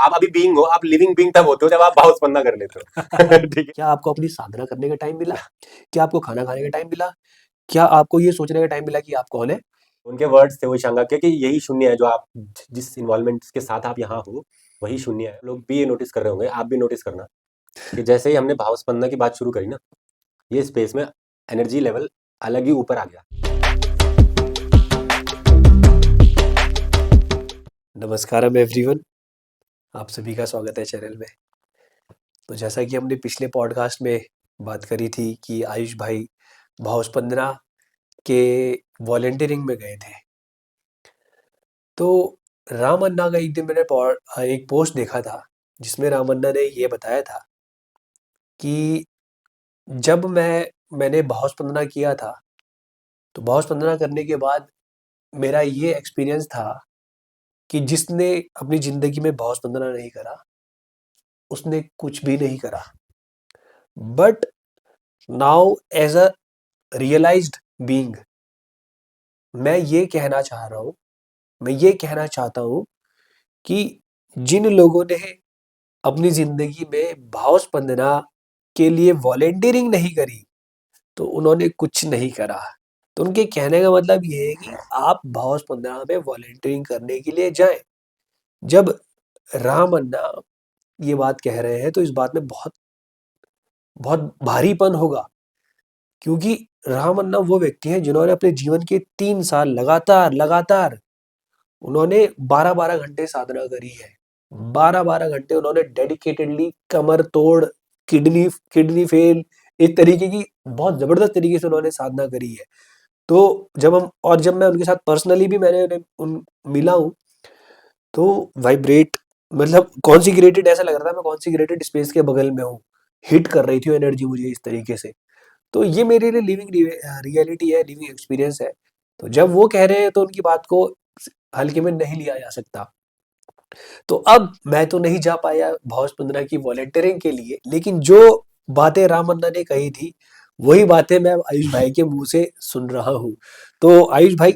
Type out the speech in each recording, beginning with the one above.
आप अभी बीइंग हो, आप लिविंग बीइंग तब होते हो जब आप भाव स्पंदना कर लेते हो। ठीक है। क्या आपको अपनी साधना करने का टाइम मिला? क्या आपको खाना खाने का टाइम मिला? क्या आपको ये सोचने का टाइम मिला कि आप कौन है? उनके वर्ड्स थे वो शंगा के कि यही शून्य है जो आप जिस इन्वॉल्वमेंट के साथ आप यहाँ हो, वही शून्य है। लोग भी ये नोटिस कर रहे होंगे, आप भी नोटिस करना कि जैसे ही हमने भाव स्पंदना की बात शुरू करी ना, ये स्पेस में एनर्जी लेवल अलग ही ऊपर आ गया। नमस्कारम एवरीवन, आप सभी का स्वागत है चैनल में। तो जैसा कि हमने पिछले पॉडकास्ट में बात करी थी कि आयुष भाई भाव स्पंदना के वॉलंटियरिंग में गए थे। तो राम अन्ना का एक दिन मैंने एक पोस्ट देखा था जिसमें राम अन्ना ने ये बताया था कि जब मैंने भाव स्पंदना किया था, तो भाव स्पंदना करने के बाद मेरा ये एक्सपीरियंस था कि जिसने अपनी ज़िंदगी में भाव स्पंदना नहीं करा, उसने कुछ भी नहीं करा। But now as a realised being, मैं ये कहना चाहता हूँ कि जिन लोगों ने अपनी ज़िंदगी में भाव स्पंदना के लिए वॉलंटियरिंग नहीं करी, तो उन्होंने कुछ नहीं करा। तो उनके कहने का मतलब ये है कि आप भाव स्पंदना में वॉलंटियरिंग करने के लिए जाएँ। जब राम अन्ना ये बात कह रहे हैं, तो इस बात में बहुत बहुत भारीपन होगा, क्योंकि राम अन्ना वो व्यक्ति हैं जिन्होंने अपने जीवन के 3 साल लगातार उन्होंने 12-12 घंटे साधना करी है। 12-12 घंटे उन्होंने डेडिकेटेडली कमर तोड़, किडनी किडनी फेल, एक तरीके की बहुत ज़बरदस्त तरीके से उन्होंने साधना करी है। तो जब मैं उनके साथ पर्सनली भी मैंने उन्हें उन मिला हूँ, तो वाइब्रेट मतलब कॉन्सेक्रेटेड ऐसा लग रहा था मैं कॉन्सेक्रेटेड स्पेस के बगल में हूँ। हिट कर रही थी वो एनर्जी मुझे इस तरीके से। तो ये मेरे लिए लिविंग रियलिटी है, लिविंग एक्सपीरियंस है। तो जब वो कह रहे हैं तो उनकी बात को हल्के में नहीं लिया जा सकता। तो अब मैं तो नहीं जा पाया भाव स्पंदना की वॉलंटियरिंग के लिए, लेकिन जो बातें राम अन्ना ने कही थी, वही बातें मैं आयुष भाई के मुंह से सुन रहा हूँ। तो आयुष भाई,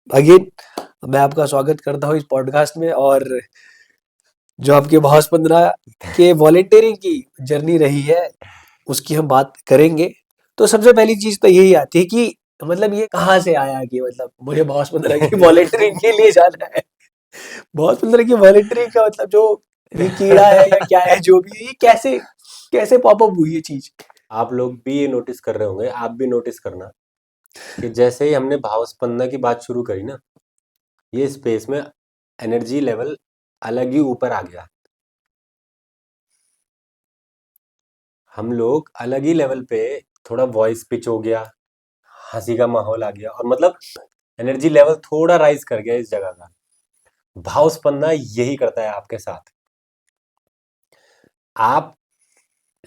अगेन मैं आपका स्वागत करता हूँ इस पॉडकास्ट में, और जो आपके भाव स्पंदना के वॉलंटियरिंग की जर्नी रही है, उसकी हम बात करेंगे। तो सबसे पहली चीज तो यही आती है कि मतलब ये कहाँ से आया कि मतलब मुझे भाव स्पंदना की वॉलंटियरिंग के लिए जाना है। भाव स्पंदना की वॉलंटियरिंग का मतलब जो ये कीड़ा है या क्या है जो भी है, ये कैसे कैसे पॉपअप हुई ये चीज? आप लोग भी ये नोटिस कर रहे होंगे, आप भी नोटिस करना कि जैसे ही हमने भाव स्पंदना की बात शुरू करी ना, ये स्पेस में एनर्जी लेवल अलग ही ऊपर आ गया। हम लोग अलग ही लेवल पे, थोड़ा वॉइस पिच हो गया, हंसी का माहौल आ गया, और मतलब एनर्जी लेवल थोड़ा राइज कर गया इस जगह का। भाव स्पंदना यही करता है आपके साथ। आप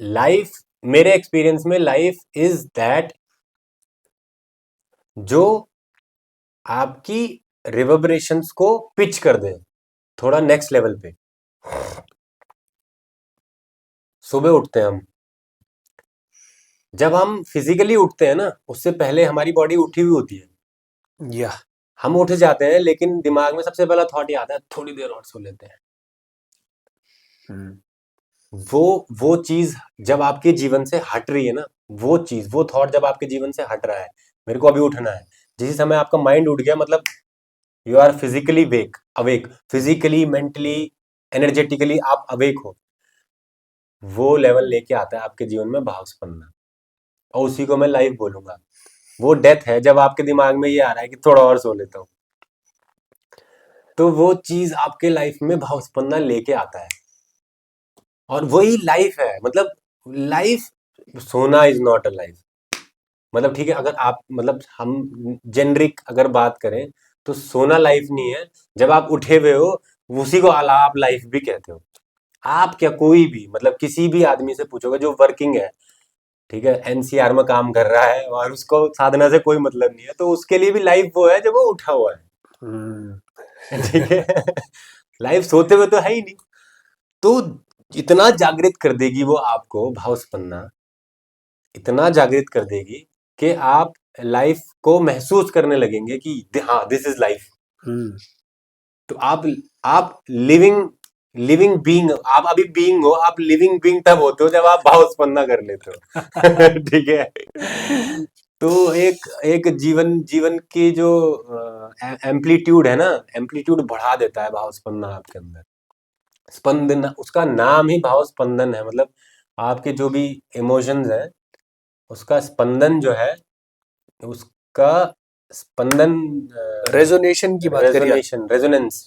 लाइफ, मेरे एक्सपीरियंस में लाइफ इज दैट, जो आपकी रिवर्बरेशंस को पिच कर दे थोड़ा नेक्स्ट लेवल पे। सुबह उठते हैं हम, जब हम फिजिकली उठते हैं ना, उससे पहले हमारी बॉडी उठी हुई होती है। या हम उठ जाते हैं, लेकिन दिमाग में सबसे पहला थॉट ये आता है थोड़ी देर और सो लेते हैं। वो चीज जब आपके जीवन से हट रही है ना, वो थॉट जब आपके जीवन से हट रहा है, मेरे को अभी उठना है, जिस समय आपका माइंड उठ गया, मतलब you are physically wake awake, physically mentally energetically आप अवेक हो, वो लेवल लेके आता है आपके जीवन में भाव स्पंदना। और उसी को मैं लाइफ बोलूंगा। वो डेथ है जब आपके दिमाग में ये आ रहा है कि थोड़ा और सो लेता हूँ। तो वो चीज आपके लाइफ में भाव स्पंदना लेके आता है, और वही लाइफ है। मतलब लाइफ, सोना इज नॉट अ लाइफ। मतलब ठीक है, अगर आप, मतलब हम जेनरिक अगर बात करें, तो सोना लाइफ नहीं है। जब आप उठे हुए हो, उसी को आप लाइफ भी कहते हो। आप क्या, कोई भी, मतलब किसी भी आदमी से पूछोगे जो वर्किंग है, ठीक है, एनसीआर में काम कर रहा है और उसको साधना से कोई मतलब नहीं है, तो उसके लिए भी लाइफ वो है जब वो उठा हुआ है। ठीक है। लाइफ सोते हुए तो है ही नहीं। तो इतना जागृत कर देगी वो आपको भाव स्पंदना, इतना जागृत कर देगी कि आप लाइफ को महसूस करने लगेंगे कि हाँ, दिस इज लाइफ। तो आप लिविंग लिविंग बीइंग, आप अभी बीइंग हो, आप लिविंग बीइंग तब होते हो जब आप भावस्पंदना कर लेते हो। ठीक है। तो एक एक जीवन जीवन की जो एम्पलीट्यूड है ना, एम्पलीट्यूड बढ़ा देता है भावस्पंदना आपके अंदर। स्पंदन, उसका नाम ही भाव स्पंदन है, मतलब आपके जो भी इमोशंस है उसका स्पंदन जो है, उसका स्पंदन, रेजोनेशन की बात करिए आप। रेजोनेशन, रेजोनेंस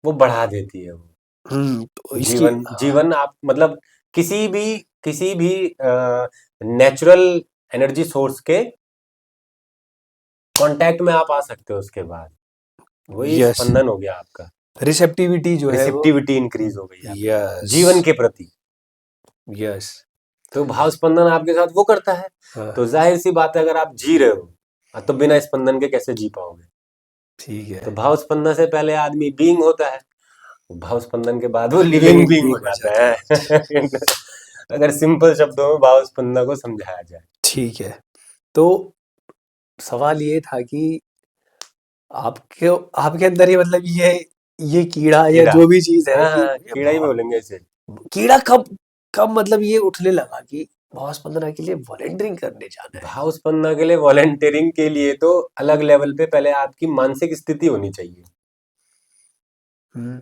वो बढ़ा देती है वो। तो इसकी जीवन जीवन आप मतलब किसी भी नेचुरल एनर्जी सोर्स के कांटेक्ट में आप आ सकते हो उसके बाद, वही यस, स्पंदन हो गया आपका। रिसेप्टिविटी जो है वो। रिसेप्टिविटी इंक्रीज हो गई आपकी यस, जीवन के प्रति। यस। तो भाव स्पंदन आपके साथ वो करता है। हाँ, तो जाहिर सी बात है, अगर आप जी रहे हो तो बिना स्पंदन के कैसे जी पाओगे? ठीक तो है। भाव स्पंदन से पहले आदमी बीइंग होता है, भाव स्पंदन के बाद वो लिविंग लिविंग बीइंग बीइंग हो हो जाता जाता है। है। अगर सिंपल शब्दों में भाव स्पंदन को समझाया जाए। ठीक है। तो सवाल ये था कि आपके आपके अंदर ही मतलब ये कीड़ा या कीड़ा, जो भी चीज़ है हाँ कि हाँ, ये कीड़ा ही बोलेंगे इसे। कीड़ा कब कब मतलब ये उठने लगा कि भाव स्पंदना के लिए वॉलंटियरिंग करने जाना है? भाव स्पंदन के लिए वॉलंटियरिंग के लिए तो अलग लेवल पे पहले आपकी मानसिक स्थिति होनी चाहिए हुँ,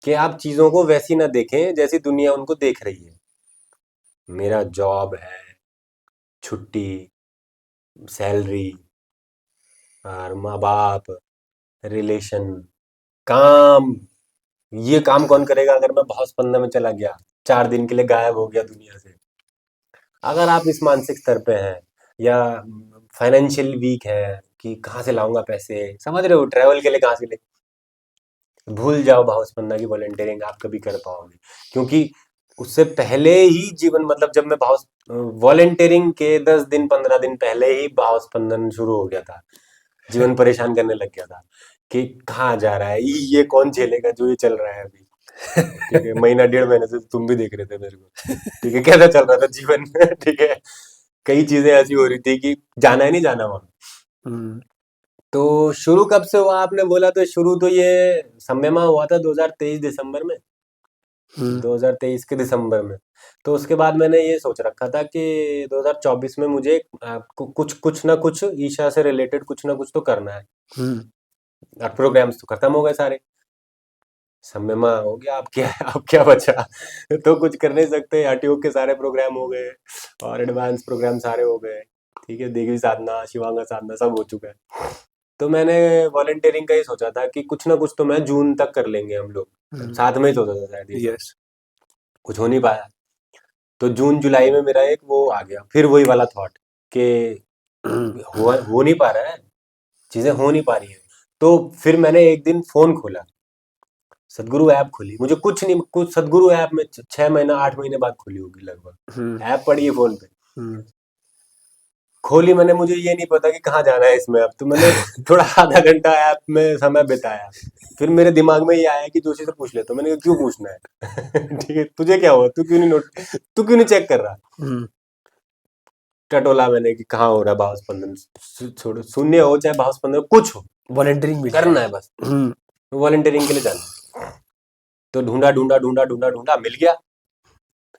कि आप चीजों को वैसी ना देखें जैसी दुनिया उनको देख रही है। मेरा जॉब है, छुट्टी, सैलरी, और माँ बाप, रिलेशन, काम, ये काम कौन करेगा अगर मैं भाव स्पंदन में चला गया, 4 दिन के लिए गायब हो गया दुनिया से? अगर आप इस मानसिक स्तर पे हैं, या फाइनेंशियल वीक है कि कहाँ से लाऊंगा पैसे, समझ रहे हो, ट्रैवल के लिए कहाँ से ले, भूल जाओ भाव स्पंदना की वॉलंटियरिंग आप कभी कर पाओगे। क्योंकि उससे पहले ही जीवन, मतलब जब मैं भाव वॉलंटियरिंग के 10 दिन 15 दिन पहले ही भाव स्पंदन शुरू हो गया था, जीवन परेशान करने लग गया था कि कहाँ जा रहा है ये कौन झेलेगा जो ये चल रहा है अभी। ठीक है, महीना 1.5 महीने से तुम भी देख रहे थे मेरे को, ठीक है, कैसा चल रहा था जीवन। ठीक है, कई चीजें ऐसी हो रही थी कि जाना ही नहीं जाना वहां। हुँ, तो शुरू कब से हुआ आपने बोला, तो शुरू तो ये सम्यमा हुआ था 2023 दिसंबर में, हुँ, 2023 के दिसंबर में। तो उसके बाद मैंने ये सोच रखा था कि 2024 में मुझे कुछ कुछ ना कुछ ईशा से रिलेटेड कुछ ना कुछ तो करना है। हुँ, और प्रोग्राम्स तो खत्म हो गए सारे, सम्यमा हो गया, अब क्या बचा? तो कुछ कर नहीं सकते, हठयोग के सारे प्रोग्राम हो गए और एडवांस प्रोग्राम सारे हो गए। ठीक है, देवी साधना, शिवांगा साधना सब हो चुका है। तो मैंने वॉलंटियरिंग का ही सोचा था कि कुछ ना कुछ तो मैं जून तक कर लेंगे हम लोग, हुँ, साथ में ही सोचा था शायद ये सब, यस। कुछ हो नहीं पाया। तो जून जुलाई में मेरा एक वो आ गया, फिर वही वाला थॉट कि हो नहीं पा रहा है, चीजें हो नहीं पा रही है। तो फिर मैंने एक दिन फोन खोला, सदगुरु ऐप खोली, मुझे कुछ नहीं, कुछ सदगुरु ऐप में 6 महीना 8 महीने बाद खोली होगी हुँ, लगभग, ऐप पड़ी है फोन पे, हुँ, खोली मैंने, मुझे ये नहीं पता कि कहाँ जाना है इसमें। अब तो मैंने थोड़ा आधा घंटा ऐप में समय बिताया, फिर मेरे दिमाग में ये आया कि जोशी से पूछ लेता हूँ। मैंने कहा क्यों पूछना है? ठीक है, तुझे क्या हुआ, तू क्यों नहीं चेक कर रहा? हुँ, टटोला मैंने कि कहाँ हो रहा है भाव स्पंदन, छोड़ो, शून्य हो चाहे भाव स्पंदन कुछ हो, वॉलंटियरिंग में करना जाना है है। बस, हुँ, वॉलंटियरिंग के लिए जाना है। तो ढूंढा ढूंढा ढूंढा ढूंढा ढूंढा,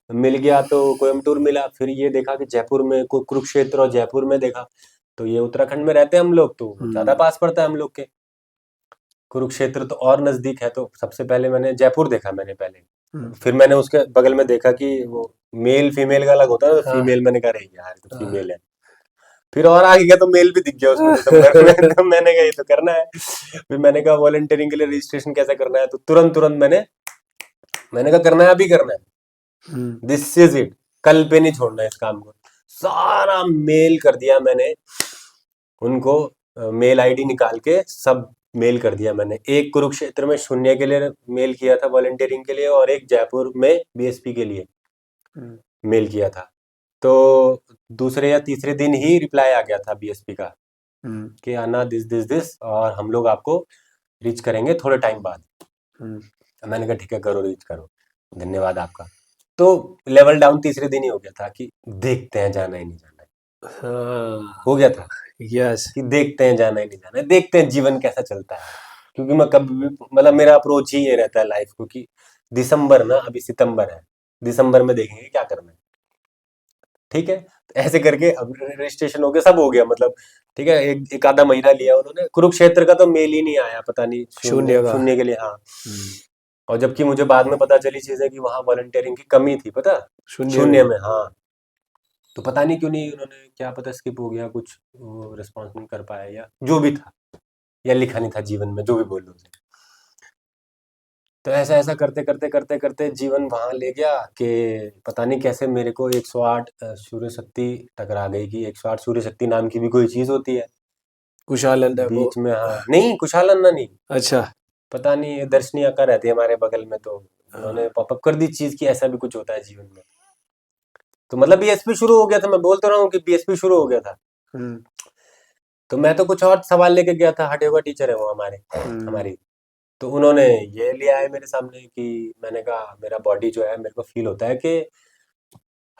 मिल गया तो कोयम्बटूर मिला, फिर ये देखा कि जयपुर में कुरुक्षेत्र और जयपुर में देखा, तो ये उत्तराखंड में रहते हैं हम लोग, तो ज्यादा हुँ, पास पड़ता है हम लोग के, कुरुक्षेत्र तो और नजदीक है। तो सबसे पहले मैंने जयपुर देखा, मैंने पहले, हुँ, फिर मैंने उसके बगल में देखा कि वो मेल फीमेल का अलग होता है, तो हाँ, फीमेल, मैंने कहा रही यार तो हाँ। फीमेल है। फिर और आगे गया तो मेल भी दिख गया उसमें दिसंबर में। तो मैंने कहा ये तो करना है। फिर मैंने कहा वॉलंटियरिंग के लिए रजिस्ट्रेशन कैसे करना है, तो तुरंत तुरंत मैंने कहा करना है, अभी करना है, हुँ, दिस इज इट, कल पे नहीं छोड़ना है इस काम को। सारा मेल कर दिया मैंने उनको, मेल आईडी निकाल के सब मेल कर दिया मैंने। एक कुरुक्षेत्र में शून्य के लिए मेल किया था वॉलंटियरिंग के लिए, और एक जयपुर में बीएसपी के लिए हुँ, मेल किया था। तो दूसरे या तीसरे दिन ही रिप्लाई आ गया था बीएसपी का हुँ, कि आना दिस दिस दिस, और हम लोग आपको रीच करेंगे थोड़े टाइम बाद। हुँ। मैंने कहा ठीक है, करो, रीच करो, धन्यवाद आपका। तो लेवल डाउन तीसरे दिन ही हो गया था कि देखते हैं जाना ही नहीं जाना है। हाँ, हो गया था यस। कि देखते हैं जाना ही नहीं जाना है, देखते हैं जीवन कैसा चलता है। क्योंकि मैं कभी भी मतलब मेरा अप्रोच ही ये रहता है लाइफ को कि दिसंबर ना, अभी सितंबर है, दिसंबर में देखेंगे क्या करना है, ठीक है। तो ऐसे करके अब रजिस्ट्रेशन हो गया, सब हो गया, मतलब ठीक है। एक आधा महीना लिया उन्होंने, कुरुक्षेत्र का तो मेल ही नहीं आया, पता नहीं, शून्य शून्य का। शून्य के लिए, हाँ। और जबकि मुझे बाद में पता चली चीजें कि वहां वॉलंटियरिंग की कमी थी, पता, शून्य शून्य में। में, हाँ। तो पता नहीं क्यों नहीं, उन्होंने क्या पता स्किप हो गया कुछ, रिस्पॉन्स नहीं कर पाया या जो भी था, या लिखा नहीं था जीवन में, जो भी बोल लो उसे। तो ऐसा ऐसा करते करते करते करते जीवन वहां ले गया कि पता नहीं कैसे मेरे को 108 सूर्य शक्ति टकरा गई, कि 108 सूर्य शक्ति नाम की भी कोई चीज होती है कुशाल अंदर वो। बीच में, हाँ। नहीं, कुशाल अन्ना नहीं, अच्छा। पता नहीं, ये दर्शनी अक्का रहती है हमारे बगल में, तो हाँ। उन्होंने पॉपअप कर दी चीज की ऐसा भी कुछ होता है जीवन में। तो मतलब बीएसपी शुरू हो गया था, मैं बोल तो रहा हूँ कि बीएसपी शुरू हो गया था। हम्म। तो मैं तो कुछ और सवाल लेके गया था, हठ योगा टीचर है वो हमारे, हम्म। हमारी। तो उन्होंने ये लिया है मेरे सामने कि मैंने कहा मेरा बॉडी जो है, मेरे को फील होता है कि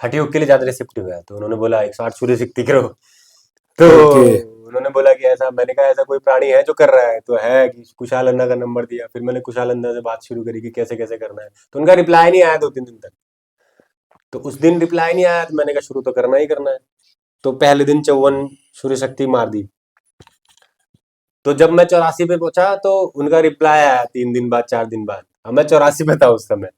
हठ योग के लिए ज्यादा रिसेप्टिव है। तो उन्होंने बोला 108 सूर्य शक्ति करो। तो ओके। उन्होंने बोला कि ऐसा, मैंने कहा ऐसा कोई प्राणी है जो कर रहा है, तो है कि कुशाल अन्ना का नंबर दिया। फिर मैंने कुशाल अन्ना से बात शुरू करी कि कैसे कैसे करना है, तो उनका रिप्लाई नहीं आया 2-3 दिन तक। तो उस दिन रिप्लाई नहीं आया, तो मैंने कहा शुरू तो करना ही करना है। तो पहले दिन 54 सूर्य शक्ति मार दी। तो जब मैं 84 पे पहुंचा तो उनका रिप्लाई आया 3 दिन बाद, 4 दिन बाद। अब मैं 84 पे था उस समय।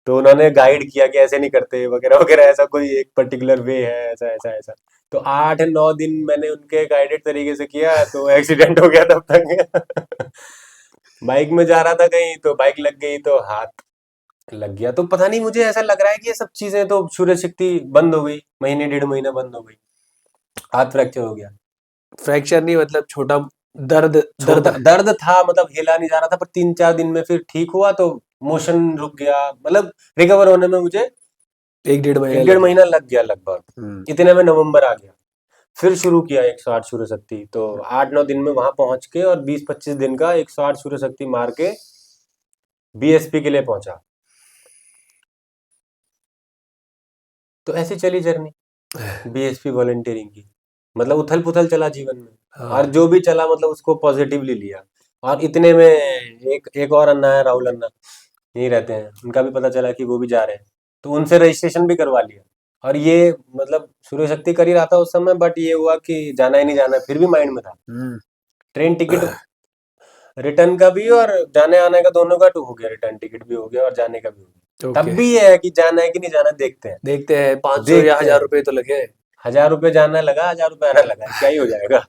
तो उन्होंने गाइड किया कि ऐसे नहीं करते वगैरह वगैरह, ऐसा कोई एक पर्टिकुलर वे है, ऐसा ऐसा ऐसा। तो 8-9 दिन मैंने उनके गाइडेड तरीके से किया, तो एक्सीडेंट हो गया तब तक। बाइक में जा रहा था कहीं, तो बाइक लग गई, तो हाथ लग गया। तो पता नहीं, मुझे ऐसा लग रहा है कि ये सब चीजें तो सूर्य शक्ति बंद हो गई, महीने 1.5 महीना बंद हो गई, हाथ फ्रैक्चर हो गया। फ्रैक्चर नहीं, मतलब छोटा दर्द। छोटा दर्द था, मतलब हिला नहीं जा रहा था, पर 3-4 दिन में फिर ठीक हुआ, तो मोशन रुक गया, मतलब रिकवर होने में मुझे 1-1.5 महीने एक डेढ़ लग गए। महीना लग गया लगभग। हम्म। इतने में नवंबर आ गया, फिर शुरू किया 108 सूर्य शक्ति। तो 8-9 दिन में वहां पहुंच के, और 20-25 दिन का 108 सूर्य शक्ति मार के बीएसपी के लिए पहुंचा। तो ऐसी चली जर्नी बीएसपी वॉलंटियरिंग की, मतलब उथल पुथल चला जीवन में। और हाँ। जो भी चला, मतलब उसको पॉजिटिवली लिया। और इतने में एक एक और अन्ना है, राहुल अन्ना, यहीं रहते हैं, उनका भी पता चला कि वो भी जा रहे हैं। तो उनसे रजिस्ट्रेशन भी करवा लिया। और ये मतलब सूर्य शक्ति कर ही रहा था उस समय, बट ये हुआ कि जाना ही नहीं जाना, फिर भी माइंड में था। हम्म। ट्रेन टिकट रिटर्न का भी और जाने आने का दोनों का हो गया, रिटर्न टिकट भी हो गया और जाने का भी हो गया। तब ओके। भी ये है कि जाना है कि नहीं जाना, देखते हैं। देखते हैं, 500 या देखते 1000 रुपए हैं, तो लगे। 1000 रुपये जाना लगा, 1000 रुपये आना लगा, क्या ही हो जाएगा।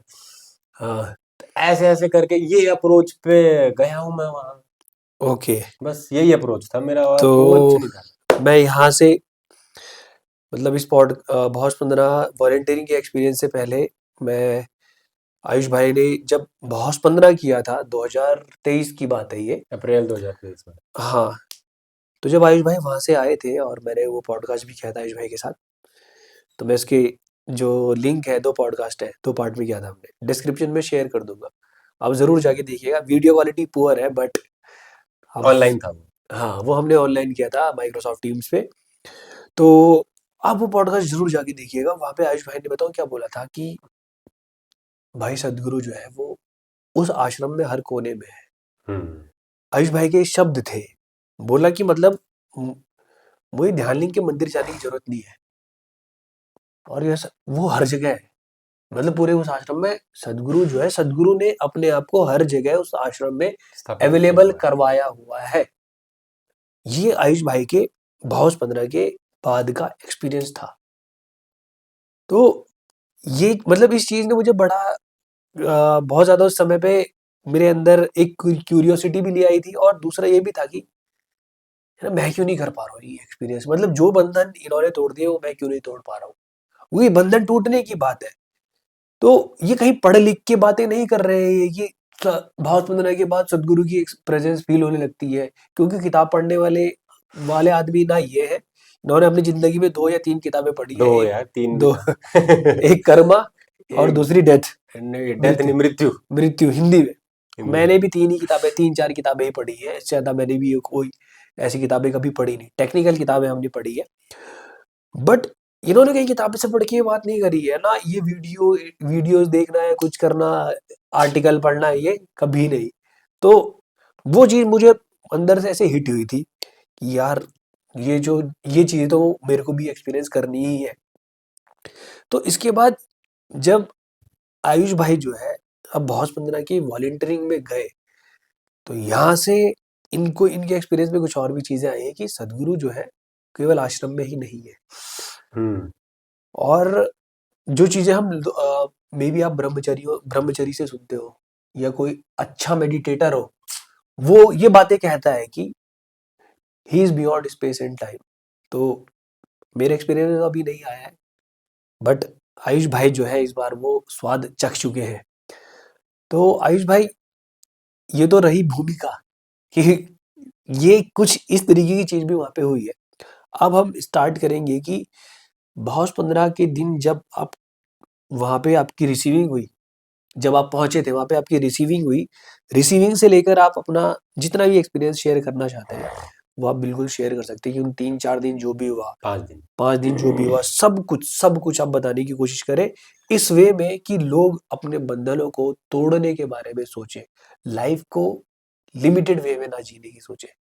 हाँ। ऐसे ऐसे करके ये अप्रोच पे गया हूं मैं वहां। ओके। बस यही अप्रोच था मेरा, और कुछ तो नहीं था। मैं यहाँ से, मतलब इस भाव स्पंदना वॉलंटियरिंग के एक्सपीरियंस से पहले, मैं आयुष भाई ने जब भाव स्पंदना किया था, 2023 की बात है ये। अप्रैल 2023 में। हाँ। तो जब आयुष भाई वहां से आए थे और मैंने वो पॉडकास्ट भी किया था आयुष भाई के साथ, तो मैं इसके जो लिंक है, 2 पॉडकास्ट है, 2 पार्ट में किया था हमने, डिस्क्रिप्शन में शेयर कर दूंगा। आप जरूर जाके देखिएगा। वीडियो क्वालिटी पुअर है, बट आप, ऑनलाइन था वो। हाँ, वो हमने ऑनलाइन किया था माइक्रोसॉफ्ट टीम्स पे। तो आप वो पॉडकास्ट जरूर जाके देखिएगा। वहां पे आयुष भाई ने बताओ क्या बोला था कि भाई सदगुरु जो है वो उस आश्रम में हर कोने में है। हम्म। आयुष भाई के शब्द थे, बोला कि मतलब मुझे ध्यानलिंग के मंदिर जाने की जरूरत नहीं है, और वो हर जगह है। मतलब पूरे उस आश्रम में सदगुरु जो है, सदगुरु ने अपने आप को हर जगह उस आश्रम में स्थापित किया अवेलेबल हुआ है। करवाया हुआ है। ये आयुष भाई के भाव स्पंदना के बाद का एक्सपीरियंस था। तो ये मतलब इस चीज ने मुझे बड़ा बहुत ज्यादा उस समय पे मेरे अंदर एक क्यूरियोसिटी भी ले आई थी, और दूसरा ये भी था कि यार मैं क्यों नहीं कर पा रहा हूँ ये एक्सपीरियंस। मतलब जो बंधन इन्होंने तोड़ दिए वो मैं क्यों नहीं तोड़ पा रहा हूँ। वो ये बंधन टूटने की बात है। तो ये कहीं पढ़ लिख के बातें नहीं कर रहे हैं, ये भाव स्पंदना के बाद सदगुरु की प्रेजेंस फील होने लगती है। क्योंकि किताब पढ़ने वाले वाले आदमी ना ये है, इन्होंने अपनी जिंदगी में 2 या 3 किताबें पढ़ी है। दो एक यार, 3 भी दो था। एक कर्मा और एक दूसरी डेथ। डेथ मृत्यु। नहीं, मृत्यु। मृत्यु हिंदी में। हिंदी मैंने में। भी 3 ही किताबें, 3-4 किताबें ही पढ़ी है, इससे ज्यादा मैंने भी कोई ऐसी किताबें कभी पढ़ी नहीं। टेक्निकल किताबें हमने पढ़ी है, बट इन्होंने कहीं किताबें से पढ़ के ये बात नहीं करी है ना। ये वीडियोस देखना है, कुछ करना, आर्टिकल पढ़ना है, ये कभी नहीं। तो वो चीज़ मुझे अंदर से ऐसे हिट हुई थी कि यार ये चीज़ तो मेरे को भी एक्सपीरियंस करनी ही है। तो इसके बाद जब आयुष भाई जो है अब बहुत स्पंदना की वॉलंटियरिंग में गए, तो यहाँ से इनको इनके एक्सपीरियंस में कुछ और भी चीजें आई हैं कि सदगुरु जो है केवल आश्रम में ही नहीं है। हम्म। और जो चीजें हम मे बी आप ब्रह्मचरी से सुनते हो या कोई अच्छा मेडिटेटर हो, वो ये बातें कहता है कि he is beyond space and time. तो मेरे एक्सपीरियंस में तो अभी नहीं आया है, बट आयुष भाई जो है इस बार वो स्वाद चख चुके हैं। तो आयुष भाई, ये तो रही भूमिका कि ये कुछ इस तरीके की चीज भी वहां पे हुई है। अब हम स्टार्ट करेंगे कि भाव 15 के दिन जब आप वहां पे आपकी रिसीविंग हुई, जब आप पहुंचे थे वहां पे आपकी रिसीविंग हुई, रिसीविंग से लेकर आप अपना जितना भी एक्सपीरियंस शेयर करना चाहते हैं वो आप बिल्कुल शेयर कर सकते हैं कि उन 3-4 दिन जो भी हुआ, 5 दिन 5 दिन जो भी हुआ, सब कुछ आप बताने की कोशिश करें इस वे में कि लोग अपने बंधनों को तोड़ने के बारे में सोचे, लाइफ को लिमिटेड वे में ना जीने की सोचे।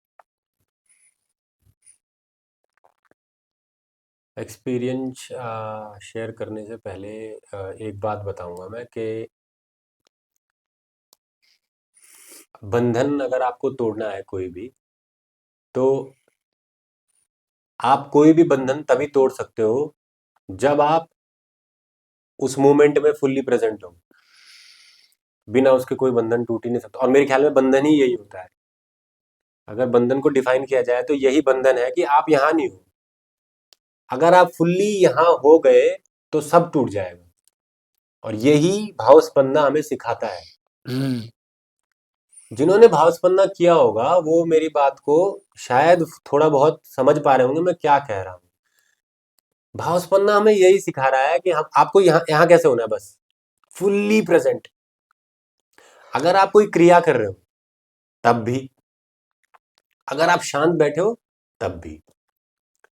एक्सपीरियंस शेयर करने से पहले एक बात बताऊंगा मैं कि बंधन अगर आपको तोड़ना है कोई भी, तो आप कोई भी बंधन तभी तोड़ सकते हो जब आप उस मोमेंट में फुल्ली प्रेजेंट हो। बिना उसके कोई बंधन टूट ही नहीं सकता, और मेरे ख्याल में बंधन ही यही होता है। अगर बंधन को डिफाइन किया जाए तो यही बंधन है कि आप यहाँ नहीं हो। अगर आप फुल्ली यहाँ हो गए तो सब टूट जाएगा, और यही भाव स्पंदना हमें सिखाता है। हम्म। जिन्होंने भाव स्पंदना किया होगा वो मेरी बात को शायद थोड़ा बहुत समझ पा रहे होंगे मैं क्या कह रहा हूँ। भाव स्पंदना हमें यही सिखा रहा है कि हम आपको यहाँ यहाँ कैसे होना है, बस फुल्ली प्रेजेंट। अगर आप कोई क्रिया कर रहे हो तब भी, अगर आप शांत बैठे हो तब भी,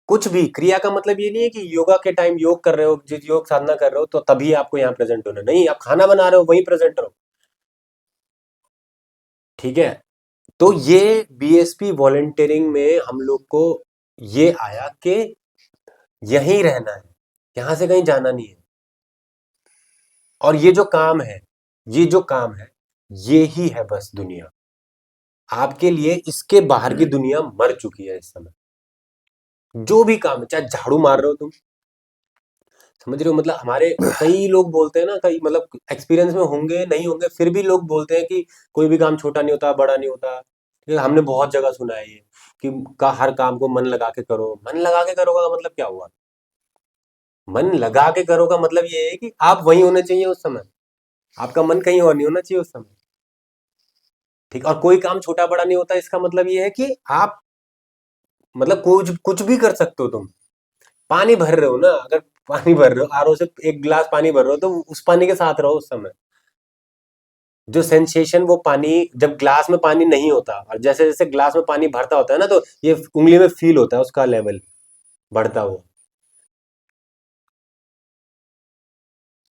कुछ भी क्रिया का मतलब ये नहीं है कि योगा के टाइम योग कर रहे हो, जिस योग साधना कर रहे हो तो तभी आपको यहाँ प्रेजेंट होना, नहीं। आप खाना बना रहे हो वहीं प्रेजेंट रहो, ठीक है। तो ये बीएसपी वॉलंटियरिंग में हम लोग को ये आया कि यहीं रहना है, यहां से कहीं जाना नहीं है। और ये जो काम है, ये जो काम है, ये ही है बस दुनिया आपके लिए। इसके बाहर की दुनिया मर चुकी है इस समय। जो भी काम है, चाहे झाड़ू मार रहे हो तुम, समझ रहे हो, मतलब हमारे कई लोग बोलते हैं ना, कई मतलब एक्सपीरियंस में होंगे नहीं होंगे, फिर भी लोग बोलते हैं कि कोई भी काम छोटा नहीं होता, बड़ा नहीं होता। ये हमने बहुत जगह सुना है ये कि हर काम को मन लगा के करो। मन लगा के करोगे का मतलब क्या हुआ? मन लगा के करो का मतलब ये है कि आप वहीं होने चाहिए उस समय, आपका मन कहीं और नहीं होना चाहिए उस समय, ठीक। और कोई काम छोटा बड़ा नहीं होता, इसका मतलब ये है कि आप मतलब कुछ कुछ भी कर सकते हो तुम। पानी भर रहे हो ना, अगर पानी भर रहे हो, आरओ से एक गिलास पानी भर रहे हो, तो उस पानी के साथ रहो उस समय। जो सेंसेशन वो पानी जब ग्लास में पानी नहीं होता, और जैसे जैसे ग्लास में पानी भरता होता है ना, तो ये उंगली में फील होता है उसका लेवल बढ़ता हुआ।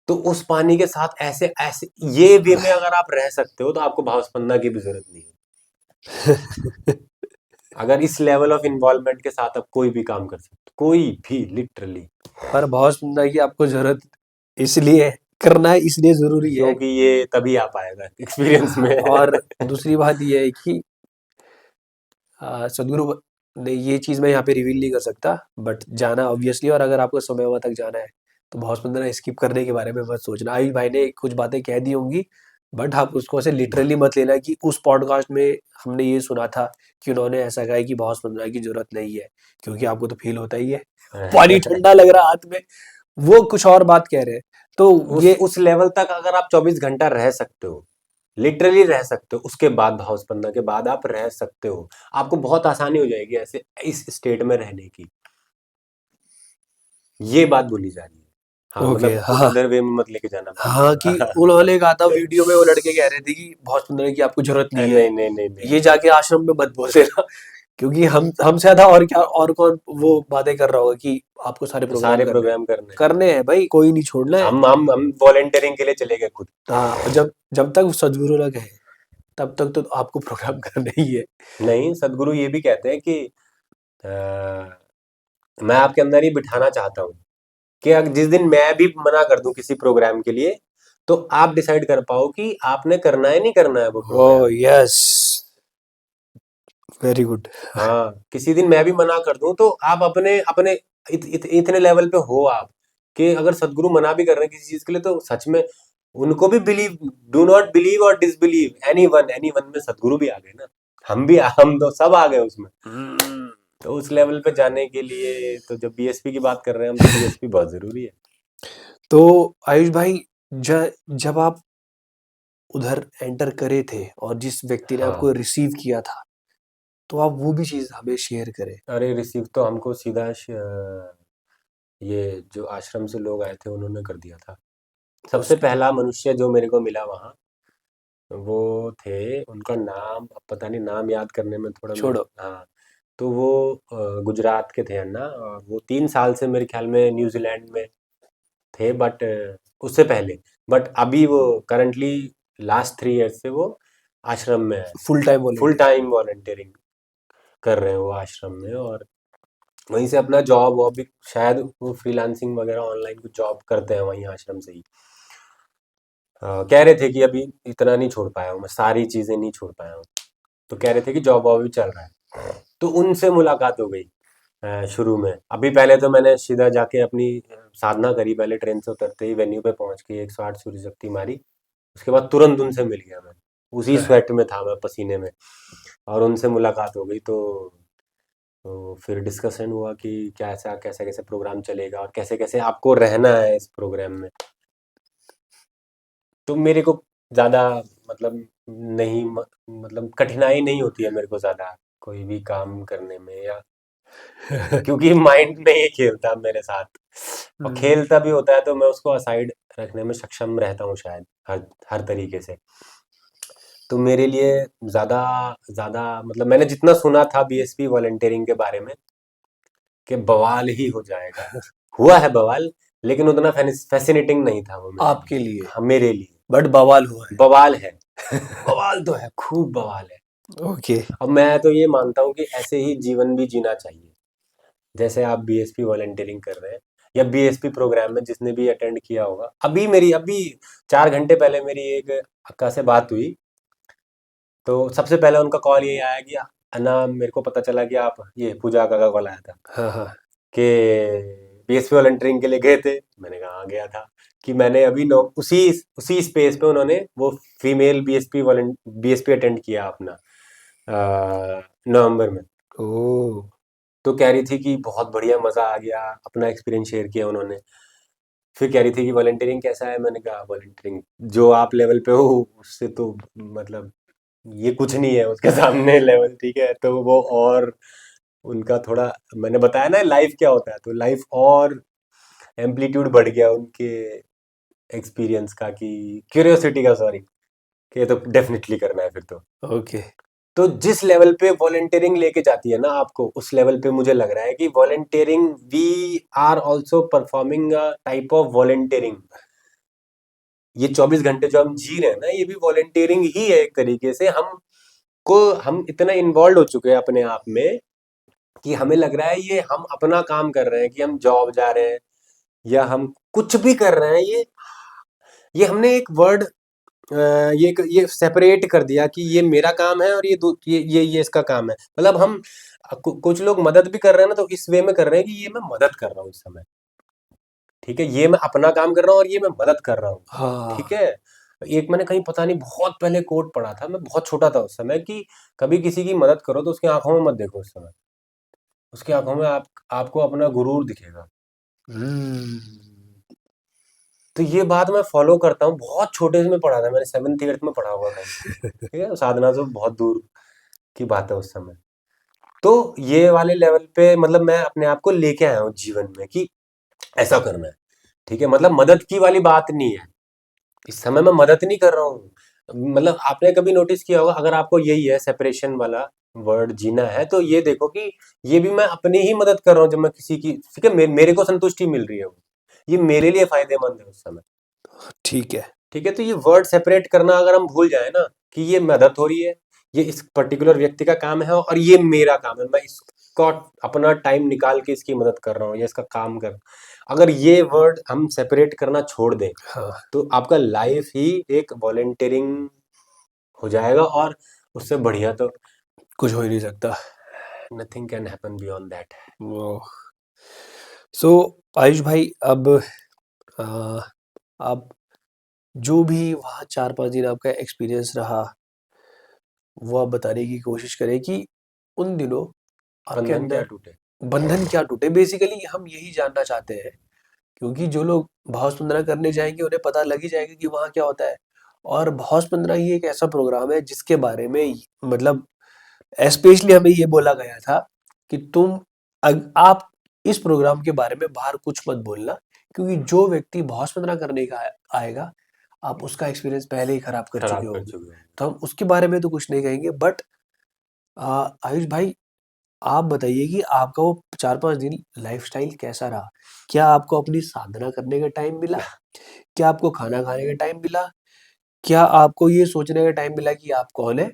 तो उस पानी के साथ ऐसे ऐसे ये वे में अगर आप रह सकते हो तो आपको भावस्पंदना की भी जरूरत नहीं है। अगर इस लेवल ऑफ इन्वॉल्वमेंट के साथ आप कोई भी काम कर सकते हो, कोई भी, लिटरली। पर भाव स्पंदना की आपको जरूरत इसलिए करना है, इसलिए जरूरी है। क्योंकि ये तभी आ पाएगा एक्सपीरियंस में। और दूसरी बात ये है कि सदगुरु ने ये चीज मैं यहाँ पे रिवील नहीं कर सकता, बट जाना ऑब्वियसली, और अगर आपको समय तक जाना है तो भाव स्पंदना स्किप करने के बारे में मत सोचना। आयुष भाई ने कुछ बातें कह दी होंगी, बट आप उसको ऐसे लिटरली मत लेना कि उस पॉडकास्ट में हमने ये सुना था कि उन्होंने ऐसा कहा है कि भाव स्पंदना की जरूरत नहीं है, क्योंकि आपको तो फील होता ही है, पानी ठंडा लग रहा हाथ में, वो कुछ और बात कह रहे हैं। तो ये उस लेवल तक अगर आप 24 घंटा रह सकते हो, लिटरली रह सकते हो, उसके बाद भावस्पंदना के बाद आप रह सकते हो, आपको बहुत आसानी हो जाएगी ऐसे इस स्टेट में रहने की। ये बात बोली जा रही है। हाँ, ओके। मतलब कुछ हाँ अदर वे में मत लेके जाना हाँ, कि बात। उन्होंने कहा था वीडियो में, वो लड़के कह रहे थे कि भाव स्पंदना की आपको जरूरत नहीं है, नहीं नहीं नहीं नहीं ये नहीं। जाके आश्रम में मत बोल देना, क्योंकि हम ज्यादा और क्या और कौन वो बातें कर रहा होगा कि आपको सारे प्रोग्राम सारे करने हैं। प्रोग्राम करने हैं। करने हैं भाई, कोई नहीं छोड़ना है। हम वॉलेंटियरिंग के लिए चले गए खुद। हाँ, और जब जब तक सदगुरु ना कहे तब तक तो आपको प्रोग्राम करना ही है। नहीं, सदगुरु ये भी कहते हैं कि मैं आपके अंदर ही बिठाना चाहता हूँ कि जिस दिन मैं भी मना कर दूं किसी प्रोग्राम के लिए, तो आप डिसाइड कर पाओ कि आपने करना है नहीं करना है वो ओह प्रोग्राम। Yes, very good. हाँ, किसी दिन मैं भी मना कर दूं तो आप अपने अपने इतने लेवल पे हो आप, कि अगर सदगुरु मना भी कर रहे हैं किसी चीज के लिए तो सच में उनको भी बिलीव, डू नॉट बिलीव और डिसबिलीव एनी वन में सदगुरु भी आ गए ना, हम तो सब आ गए उसमें। तो उस लेवल पे जाने के लिए तो जब बीएसपी की बात कर रहे हैं हम, तो बीएसपी बहुत जरूरी है। तो आयुष भाई, जब आप उधर एंटर करे थे और जिस व्यक्ति ने आपको हाँ, रिसीव किया था, तो आप वो भी चीज हमें शेयर करें। अरे रिसीव तो हमको सीधा ये जो आश्रम से लोग आए थे उन्होंने कर दिया था। सबसे उसके पहला मनुष्य जो मेरे को मिला वहाँ, वो थे, उनका नाम अब पता नहीं, नाम याद करने में थोड़ा मेरे, छोड़ो। हाँ, तो वो गुजरात के थे अन्ना, और वो 3 साल से मेरे ख्याल में न्यूजीलैंड में थे, बट उससे पहले, बट अभी वो करंटली लास्ट 3 ईयर्स से वो आश्रम में है, full time full volunteer. Time volunteering कर रहे हैं वो आश्रम में, और वहीं से अपना जॉब वॉब भी, शायद वो फ्रीलांसिंग वगैरह ऑनलाइन कुछ जॉब करते हैं वहीं आश्रम से ही। कह रहे थे कि अभी इतना नहीं छोड़ पाया हूँ मैं, सारी चीज़ें नहीं छोड़ पाया हूँ, तो कह रहे थे कि जॉब वॉब भी चल रहा है। तो उनसे मुलाकात हो गई शुरू में। अभी पहले तो मैंने सीधा जाके अपनी साधना करी, पहले ट्रेन से उतरते ही वेन्यू पे पहुंच के 108 सूर्य शक्ति मारी। उसके बाद तुरंत उनसे मिल गया मैं, उसी स्वेट में था मैं, पसीने में, और उनसे मुलाकात हो गई। तो फिर डिस्कशन हुआ कि कैसा कैसे कैसे प्रोग्राम चलेगा और कैसे कैसे आपको रहना है इस प्रोग्राम में। तो मेरे को ज़्यादा मतलब नहीं मतलब कठिनाई नहीं होती है मेरे को ज़्यादा कोई भी काम करने में, या क्योंकि माइंड नहीं खेलता मेरे साथ, और खेलता भी होता है तो मैं उसको असाइड रखने में सक्षम रहता हूँ शायद, हर हर तरीके से। तो मेरे लिए ज़्यादा ज़्यादा मतलब मैंने जितना सुना था बीएसपी वॉलंटियरिंग के बारे में कि बवाल ही हो जाएगा, हुआ है बवाल, लेकिन उतना फैसिनेटिंग नहीं था वो मेरे लिए। आपके लिए हाँ, मेरे लिए बट बवाल हुआ है। बवाल है, बवाल तो है, खूब बवाल है। ओके। अब मैं तो ये मानता हूँ कि ऐसे ही जीवन भी जीना चाहिए, जैसे आप बीएसपी वॉलंटियरिंग कर रहे हैं, या बीएसपी प्रोग्राम में जिसने भी अटेंड किया होगा। अभी 4 घंटे पहले मेरी एक अक्का से बात हुई, तो सबसे पहले उनका कॉल ये आया कि अन्ना मेरे को पता चला कि आप, ये पूजा अक्का का कॉल आया था हाँ हाँ। कि बीएसपी वॉलंटियरिंग के लिए गए थे। मैंने कहा हाँ गया था, कि मैंने अभी नो उसी उसी स्पेस पे उन्होंने वो फीमेल बीएसपी अटेंड किया अपना नवंबर में। ओ। तो कह रही थी कि बहुत बढ़िया मज़ा आ गया, अपना एक्सपीरियंस शेयर किया उन्होंने। फिर कह रही थी कि वॉलंटियरिंग कैसा है, मैंने कहा वॉलंटियरिंग जो आप लेवल पे हो उससे तो मतलब ये कुछ नहीं है उसके सामने लेवल, ठीक है। तो वो और उनका थोड़ा, मैंने बताया ना लाइफ क्या होता है, तो लाइफ और एम्पलीट्यूड बढ़ गया उनके एक्सपीरियंस का, कि क्यूरियोसिटी का, सॉरी, कि ये तो डेफिनेटली करना है फिर तो। ओके। तो जिस लेवल पे वॉलंटियरिंग लेके जाती है ना आपको, उस लेवल पे मुझे लग रहा है कि volunteering, we are also performing a type of volunteering. ये 24 घंटे जो हम जी रहे हैं ना, ये भी वॉलंटियरिंग ही है एक तरीके से। हम इतना इन्वॉल्व हो चुके हैं अपने आप में कि हमें लग रहा है ये हम अपना काम कर रहे हैं, कि हम जॉब जा रहे हैं या हम कुछ भी कर रहे हैं। ये हमने एक वर्ड, ये सेपरेट कर दिया कि ये मेरा काम है और ये इसका काम है। मतलब हम कुछ लोग मदद भी कर रहे हैं ना, तो इस वे में कर रहे हैं कि ये मैं मदद कर रहा हूँ इस समय, ठीक है, ये मैं अपना काम कर रहा हूँ और ये मैं मदद कर रहा हूँ, ठीक हाँ। है। एक मैंने कहीं पता नहीं बहुत पहले कोट पढ़ा था, मैं बहुत छोटा था उस समय, कि कभी किसी की मदद करो तो उसकी आंखों में मत देखो उस समय, उसकी आंखों में आपको अपना गुरूर दिखेगा। हम्म। तो ये बात मैं फॉलो करता हूँ, बहुत छोटे से में पढ़ा था मैंने, 7th 8th में पढ़ा हुआ कहीं, ठीक है, साधना से बहुत दूर की बात है उस समय। तो ये वाले लेवल पे मतलब मैं अपने आप को लेके आया हूँ जीवन में कि ऐसा करना है, ठीक है। मतलब मदद की वाली बात नहीं है, इस समय मैं मदद नहीं कर रहा हूँ। मतलब आपने कभी नोटिस किया होगा, अगर आपको यही है सेपरेशन वाला वर्ड जीना है, तो ये देखो कि ये भी मैं अपनी ही मदद कर रहा हूँ जब मैं किसी की, ठीक है, मेरे को संतुष्टि मिल रही है वो, ये मेरे लिए फायदेमंद है उस समय। ठीक है। ठीक है, तो ये वर्ड सेपरेट करना अगर हम भूल जाए ना कि ये मदद हो रही है, ये इस पर्टिकुलर व्यक्ति का काम है और ये मेरा काम है, मैं इसका अपना टाइम निकाल के इसकी मदद कर रहा हूँ या इसका काम कर, अगर ये वर्ड हम सेपरेट करना छोड़ दें हाँ, तो आपका लाइफ ही एक वॉलेंटियरिंग हो जाएगा, और उससे बढ़िया तो कुछ हो ही नहीं सकता। Nothing can happen beyond that. वो सो आयुष भाई, अब आ, आप जो भी वहाँ 4-5 दिन आपका एक्सपीरियंस रहा, वो आप बताने की कोशिश करें कि उन दिनों आपके बंधन क्या अंदर टूटे। बंधन क्या टूटे। बेसिकली हम यही जानना चाहते हैं, क्योंकि जो लोग भाव स्पंदना करने जाएंगे उन्हें पता लग ही जाएगा कि वहाँ क्या होता है। और भाव स्पंदना ही एक ऐसा प्रोग्राम है जिसके बारे में मतलब स्पेशली हमें ये बोला गया था कि आप इस प्रोग्राम के बारे में बाहर कुछ मत बोलना, क्योंकि जो व्यक्ति भाव स्पंदना करने का आएगा, आप उसका एक्सपीरियंस पहले ही खराब कर चुके खराब कर होगे। चुके होंगे। तो हम उसके बारे में तो कुछ नहीं कहेंगे, बट आयुष भाई, आप बताइए कि आपका वो 4-5 दिन लाइफस्टाइल कैसा रहा? क्या आपको अपनी साधना करने का टाइम मिला? क्या आपको खाना खाने का टाइम मिला? क्या आपको ये सोचने का टाइम मिला कि आप कौन हैं?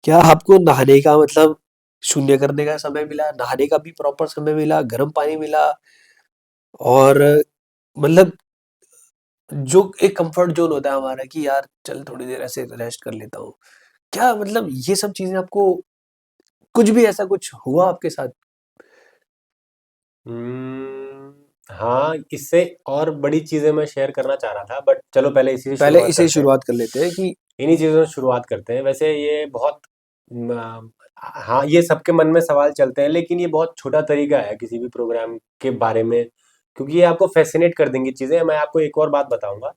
क्या आपको नहाने का मतलब शून्य करने का समय मिला? नहाने का भी प्रॉपर समय मिला, गर्म पानी मिला, और मतलब जो एक कंफर्ट ज़ोन होता है हमारा कि यार चल थोड़ी देर ऐसे रेस्ट कर लेता हूँ। क्या मतलब ये सब चीज़ें आपको कुछ भी ऐसा कुछ हुआ आपके साथ? हाँ, इससे और बड़ी चीजें मैं शेयर करना चाह रहा था, बट चलो पहले इसी से पहले शुरुआत इसे करते हैं। शुरुआत कर लेते हैं कि इन्हीं चीजों से शुरुआत करते हैं। वैसे ये बहुत हाँ, ये सबके मन में सवाल चलते हैं, लेकिन ये बहुत छोटा तरीका है किसी भी प्रोग्राम के बारे में, क्योंकि ये आपको फैसिनेट कर देंगी चीजें। मैं आपको एक और बात बताऊंगा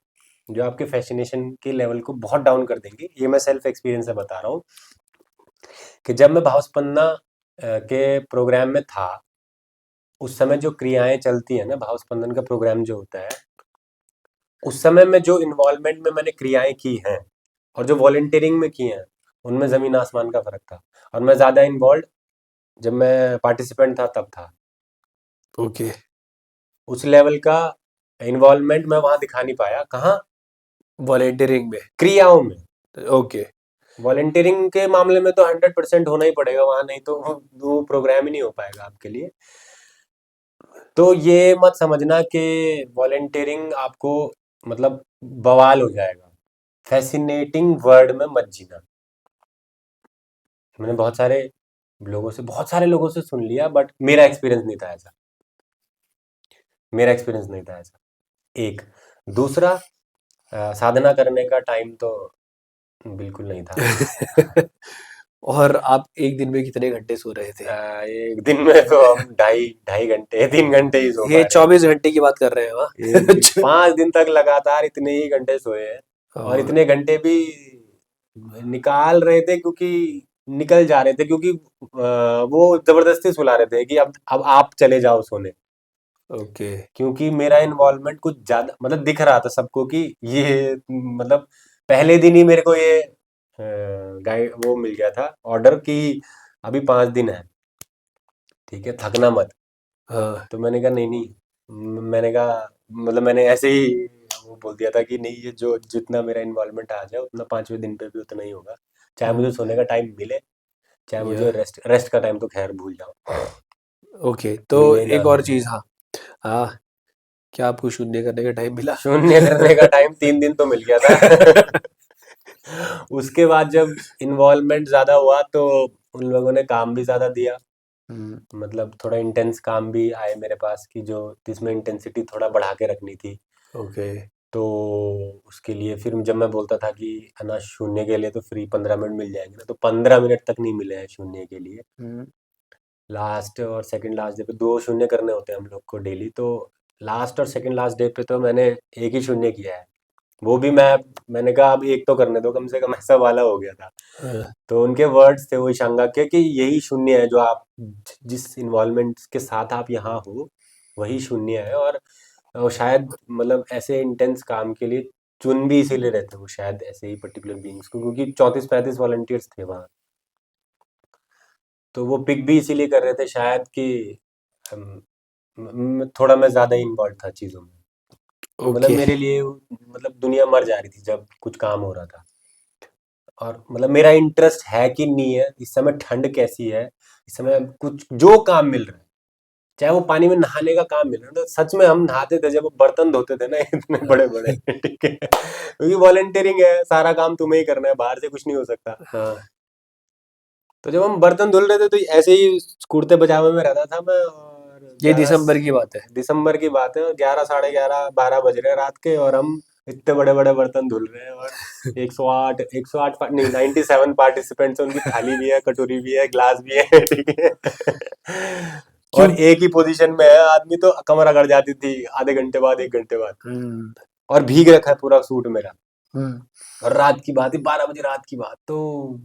जो आपके फैसिनेशन के लेवल को बहुत डाउन कर देंगी। ये मैं सेल्फ एक्सपीरियंस से बता रहा हूँ कि जब मैं भावस्पंदना के प्रोग्राम में था, उस समय जो क्रियाएं चलती है ना, भाव स्पंदन का प्रोग्राम जो होता है, उस समय में जो इन्वॉल्वमेंट में मैंने क्रियाएं की हैं और जो वॉलंटियरिंग में की हैं, उनमें जमीन आसमान का फर्क था। और मैं ज्यादा इन्वॉल्व जब मैं पार्टिसिपेंट था तब था। ओके, उस लेवल का इन्वॉल्वमेंट मैं वहां दिखा नहीं पाया। कहाँ? वॉलंटियरिंग में। क्रियाओं में। ओके। वॉलंटियरिंग के मामले में तो 100% होना ही पड़ेगा वहां, नहीं तो वो प्रोग्राम ही नहीं हो पाएगा आपके लिए। तो ये मत समझना कि वॉलंटियरिंग आपको मतलब बवाल हो जाएगा। फैसिनेटिंग वर्ड में मत जीना। मैंने बहुत सारे लोगों से सुन लिया, बट मेरा एक्सपीरियंस नहीं था ऐसा। मेरा एक्सपीरियंस नहीं था ऐसा। एक दूसरा, साधना करने का टाइम तो बिल्कुल नहीं था। और आप एक दिन में कितने घंटे सो रहे थे? एक दिन में तो हम ढाई ढाई घंटे 3 घंटे ही सो ये पा रहे हैं। 24 घंटे की बात कर रहे हैं एक वहाँ। 5 दिन तक लगातार इतने ही घंटे सोए हैं। और और इतने घंटे भी निकाल रहे थे क्योंकि निकल जा रहे थे, क्योंकि वो जबरदस्ती सुला रहे थे कि अब आप चले जाओ सोने। ओके। क्योंकि मेरा इन्वॉल्वमेंट कुछ ज्यादा मतलब दिख रहा था सबको कि ये मतलब पहले दिन ही मेरे को ये गाइड वो मिल गया था ऑर्डर कि अभी 5 दिन है, ठीक है, थकना मत। हाँ। तो मैंने कहा नहीं नहीं, मैंने कहा मतलब मैंने ऐसे ही वो बोल दिया था कि नहीं, ये जो जितना मेरा इन्वॉल्वमेंट आ जाए उतना 5वें दिन पे भी उतना ही होगा, चाहे मुझे सोने का टाइम मिले, चाहे या मुझे रेस्ट रेस्ट का टाइम तो खैर भूल जाओ, ओके, तो मिले ना एक और मिले। चीज़, हाँ। हाँ, क्या आपको शून्य करने का टाइम मिला? शून्य करने का टाइम 3 दिन तो मिल गया था। उसके बाद जब इन्वॉल्वमेंट ज्यादा हुआ तो उन लोगों ने काम भी ज्यादा दिया। हुँ, मतलब थोड़ा इंटेंस काम भी आए मेरे पास कि जो जिसमें इंटेंसिटी थोड़ा बढ़ा के रखनी थी। ओके। तो उसके लिए फिर जब मैं बोलता था कि है ना शून्य के लिए तो फ्री 15 मिनट मिल जाएंगे ना, तो 15 मिनट तक नहीं मिले हैं शून्य के लिए। हुँ, लास्ट और सेकंड लास्ट डे पे 2 शून्य करने होते हैं हम लोग को डेली, तो लास्ट और सेकंड लास्ट डे पे तो मैंने एक ही शून्य किया है। वो भी मैंने कहा अब एक तो करने दो कम से कम, ऐसा वाला हो गया था। हाँ, तो उनके वर्ड्स थे वो ईशांगा के कि यही शून्य है जो आप जिस इन्वॉल्वमेंट के साथ आप यहाँ हो, वही शून्य है। और शायद मतलब ऐसे इंटेंस काम के लिए चुन भी इसीलिए रहते हैं वो शायद ऐसे ही पर्टिकुलर बीइंग्स को, क्योंकि 34-35 वॉलंटियर्स थे वहाँ। तो वो पिक भी इसीलिए कर रहे थे शायद कि थोड़ा मैं ज्यादा ही इन्वॉल्व था चीजों में। मतलब ओके। मेरे लिए मतलब दुनिया मर जा रही थी जब कुछ काम हो रहा था। और मतलब मेरा इंटरेस्ट है कि नहीं है, इस समय ठंड कैसी है, इस समय कुछ जो काम मिल रहा है, चाहे वो पानी में नहाने का काम मिल रहा है, तो सच में हम नहाते थे जब वो बर्तन धोते थे ना इतने बड़े बड़े। ठीक है, क्योंकि वॉलेंटियरिंग है, सारा काम तुम्हें ही करना है, बाहर से कुछ नहीं हो सकता। हाँ, तो जब हम बर्तन धुल रहे थे तो ऐसे ही कुर्ते पजामे में रहता था मैं, और ये दिसंबर की बात है। दिसंबर की बात है, 11 साढ़े 11 12 बज रहे हैं रात के, और हम इतने बड़े बड़े बर्तन धुल रहे हैं, और 108 नहीं 97 पार्टिसिपेंट्स, उनकी थाली भी है, कटोरी भी है, ग्लास भी है। ठीक है, और क्यों? एक ही पोजीशन में है आदमी, तो कमर अकड़ जाती थी आधे घंटे बाद, 1 घंटे बाद। हम्म। और भीग रखा है पूरा सूट मेरा, हम्म। और रात की बात है, 12 बजे रात की बात, तो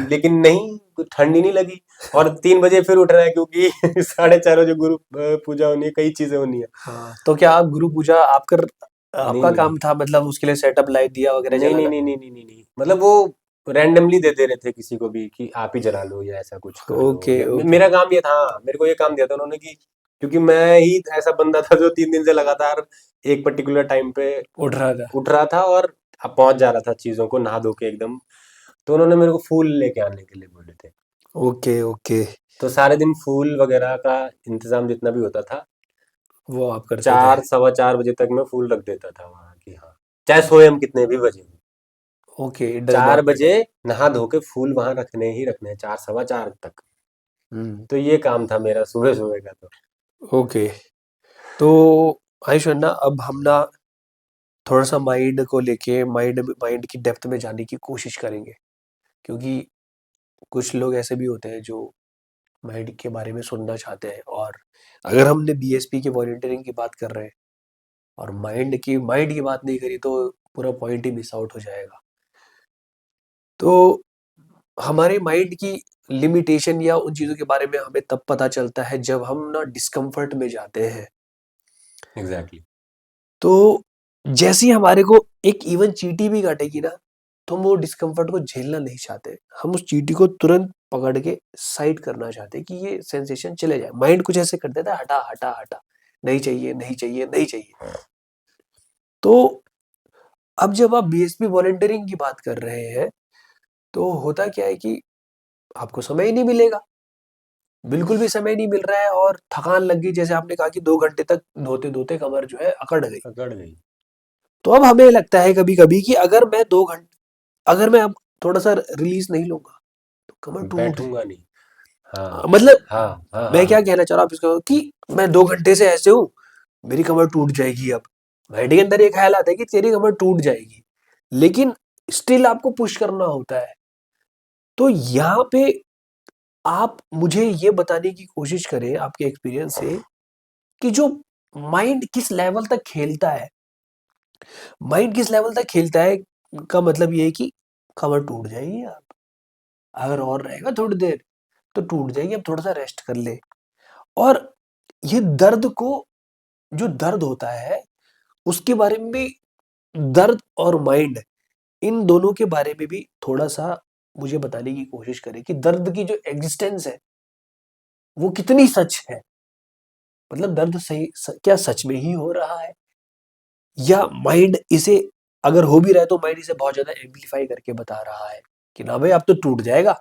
लेकिन नहीं, कुछ ठंडी नहीं लगी। और 3 बजे फिर उठ रहे हैं, क्योंकि 4:30 बजे गुरु पूजा होनी है, कई चीजें होनी है। हाँ, तो क्या आप गुरु पूजा आप कर नहीं आपका नहीं काम था, मतलब उसके लिए सेटअप लाइट दिया वगैरह नहीं नहीं जलाना? नहीं नहीं नहीं नहीं नहीं, मतलब वो रैंडमली दे दे रहे थे किसी को भी कि आप ही जला लो या ऐसा कुछ कर लो, ओके, या ओके। मेरा काम ये था, मेरे को ये काम दिया था उन्होंने कि, क्योंकि मैं ही ऐसा बंदा था जो 3 दिन से लगातार एक पर्टिकुलर टाइम पे उठ रहा था। उठ रहा था, और अब पहुंच जा रहा था चीजों को नहा धो के एकदम। तो उन्होंने मेरे को फूल लेके आने के लिए बोले थे। Okay, okay. तो सारे दिन फूल वगैरह का इंतजाम जितना भी होता था, वो आप करते थे। 4 सवा 4 बजे तक मैं फूल रख देता था वहां की, हाँ, चाहे सोए हम कितने भी बजे हों। ओके, इट डज चार नॉट बजे मैटर। नहा धो के फूल वहां रखने ही रखने हैं, 4 सवा 4 तक। हुँ, तो ये काम था मेरा सुबह सुबह का तो। ओके। तो आयुष अन्ना, अब हम ना थोड़ा-सा माइंड को लेके माइंड माइंड की डेप्थ में जाने की कोशिश करेंगे, क्योंकि कुछ लोग ऐसे भी होते हैं जो माइंड के बारे में सुनना चाहते हैं, और अगर हमने बीएसपी की वॉलंटियरिंग की बात कर रहे हैं और माइंड की बात नहीं करी, तो पूरा पॉइंट ही मिस आउट हो जाएगा। तो हमारे माइंड की लिमिटेशन या उन चीज़ों के बारे में हमें तब पता चलता है जब हम ना डिस्कम्फर्ट में जाते हैं। एग्जैक्टली। तो जैसे ही हमारे को एक इवन चींटी भी काटेगी ना, तो हम वो डिस्कम्फर्ट को झेलना नहीं चाहते। हम उस चींटी को तुरंत पकड़ के साइड करना चाहते हैं कि ये सेंसेशन चले जाए। माइंड कुछ ऐसे कर देता है, हटा, हटा, हटा, नहीं चाहिए, नहीं चाहिए, नहीं चाहिए। तो अब जब आप बीएसपी वॉलंटियरिंग की बात कर रहे हैं, तो होता क्या है कि आपको समय ही नहीं मिलेगा। बिल्कुल भी समय नहीं मिल रहा है और थकान लग गई, जैसे आपने कहा कि 2 घंटे तक धोते-धोते कमर जो है अकड़ गई। पकड़ गई। तो अब हमें लगता है कभी-कभी कि अगर मैं अब थोड़ा-सा रिलीज़ नहीं लूँगा, तो कमर टूट बैठूंगा नहीं। हाँ मतलब हाँ हाँ हाँ मैं क्या हाँ। कहना चाह रहा हूँ आप इसको कि मैं 2 घंटे से ऐसे हूँ, मेरी कमर टूट जाएगी अब। माइंड के अंदर ये ख़्याल आता है कि तेरी कमर टूट जाएगी, लेकिन स्टिल आपको पुश करना होता है। तो यहाँ पे आप मुझे ये बताने की कोशिश करें आपके एक्सपीरियंस से कि जो माइंड किस लेवल तक खेलता है, माइंड किस लेवल तक खेलता है का मतलब ये है कि कमर टूट जाएगी अब, अगर और रहेगा थोड़ी देर तो टूट जाएगी, अब थोड़ा-सा रेस्ट कर ले। और ये दर्द को जो दर्द होता है, उसके बारे में भी, दर्द और माइंड इन दोनों के बारे में भी थोड़ा-सा मुझे बताने की कोशिश करें कि दर्द की जो एक्जिस्टेंस है, वो कितनी सच है? मतलब दर्द सही क्या सच में ही हो रहा है? या माइंड इसे, अगर हो भी रहा है तो माइंड इसे बहुत ज़्यादा एम्प्लीफाई करके बता रहा है कि ना भाई अब तो टूट जाएगा,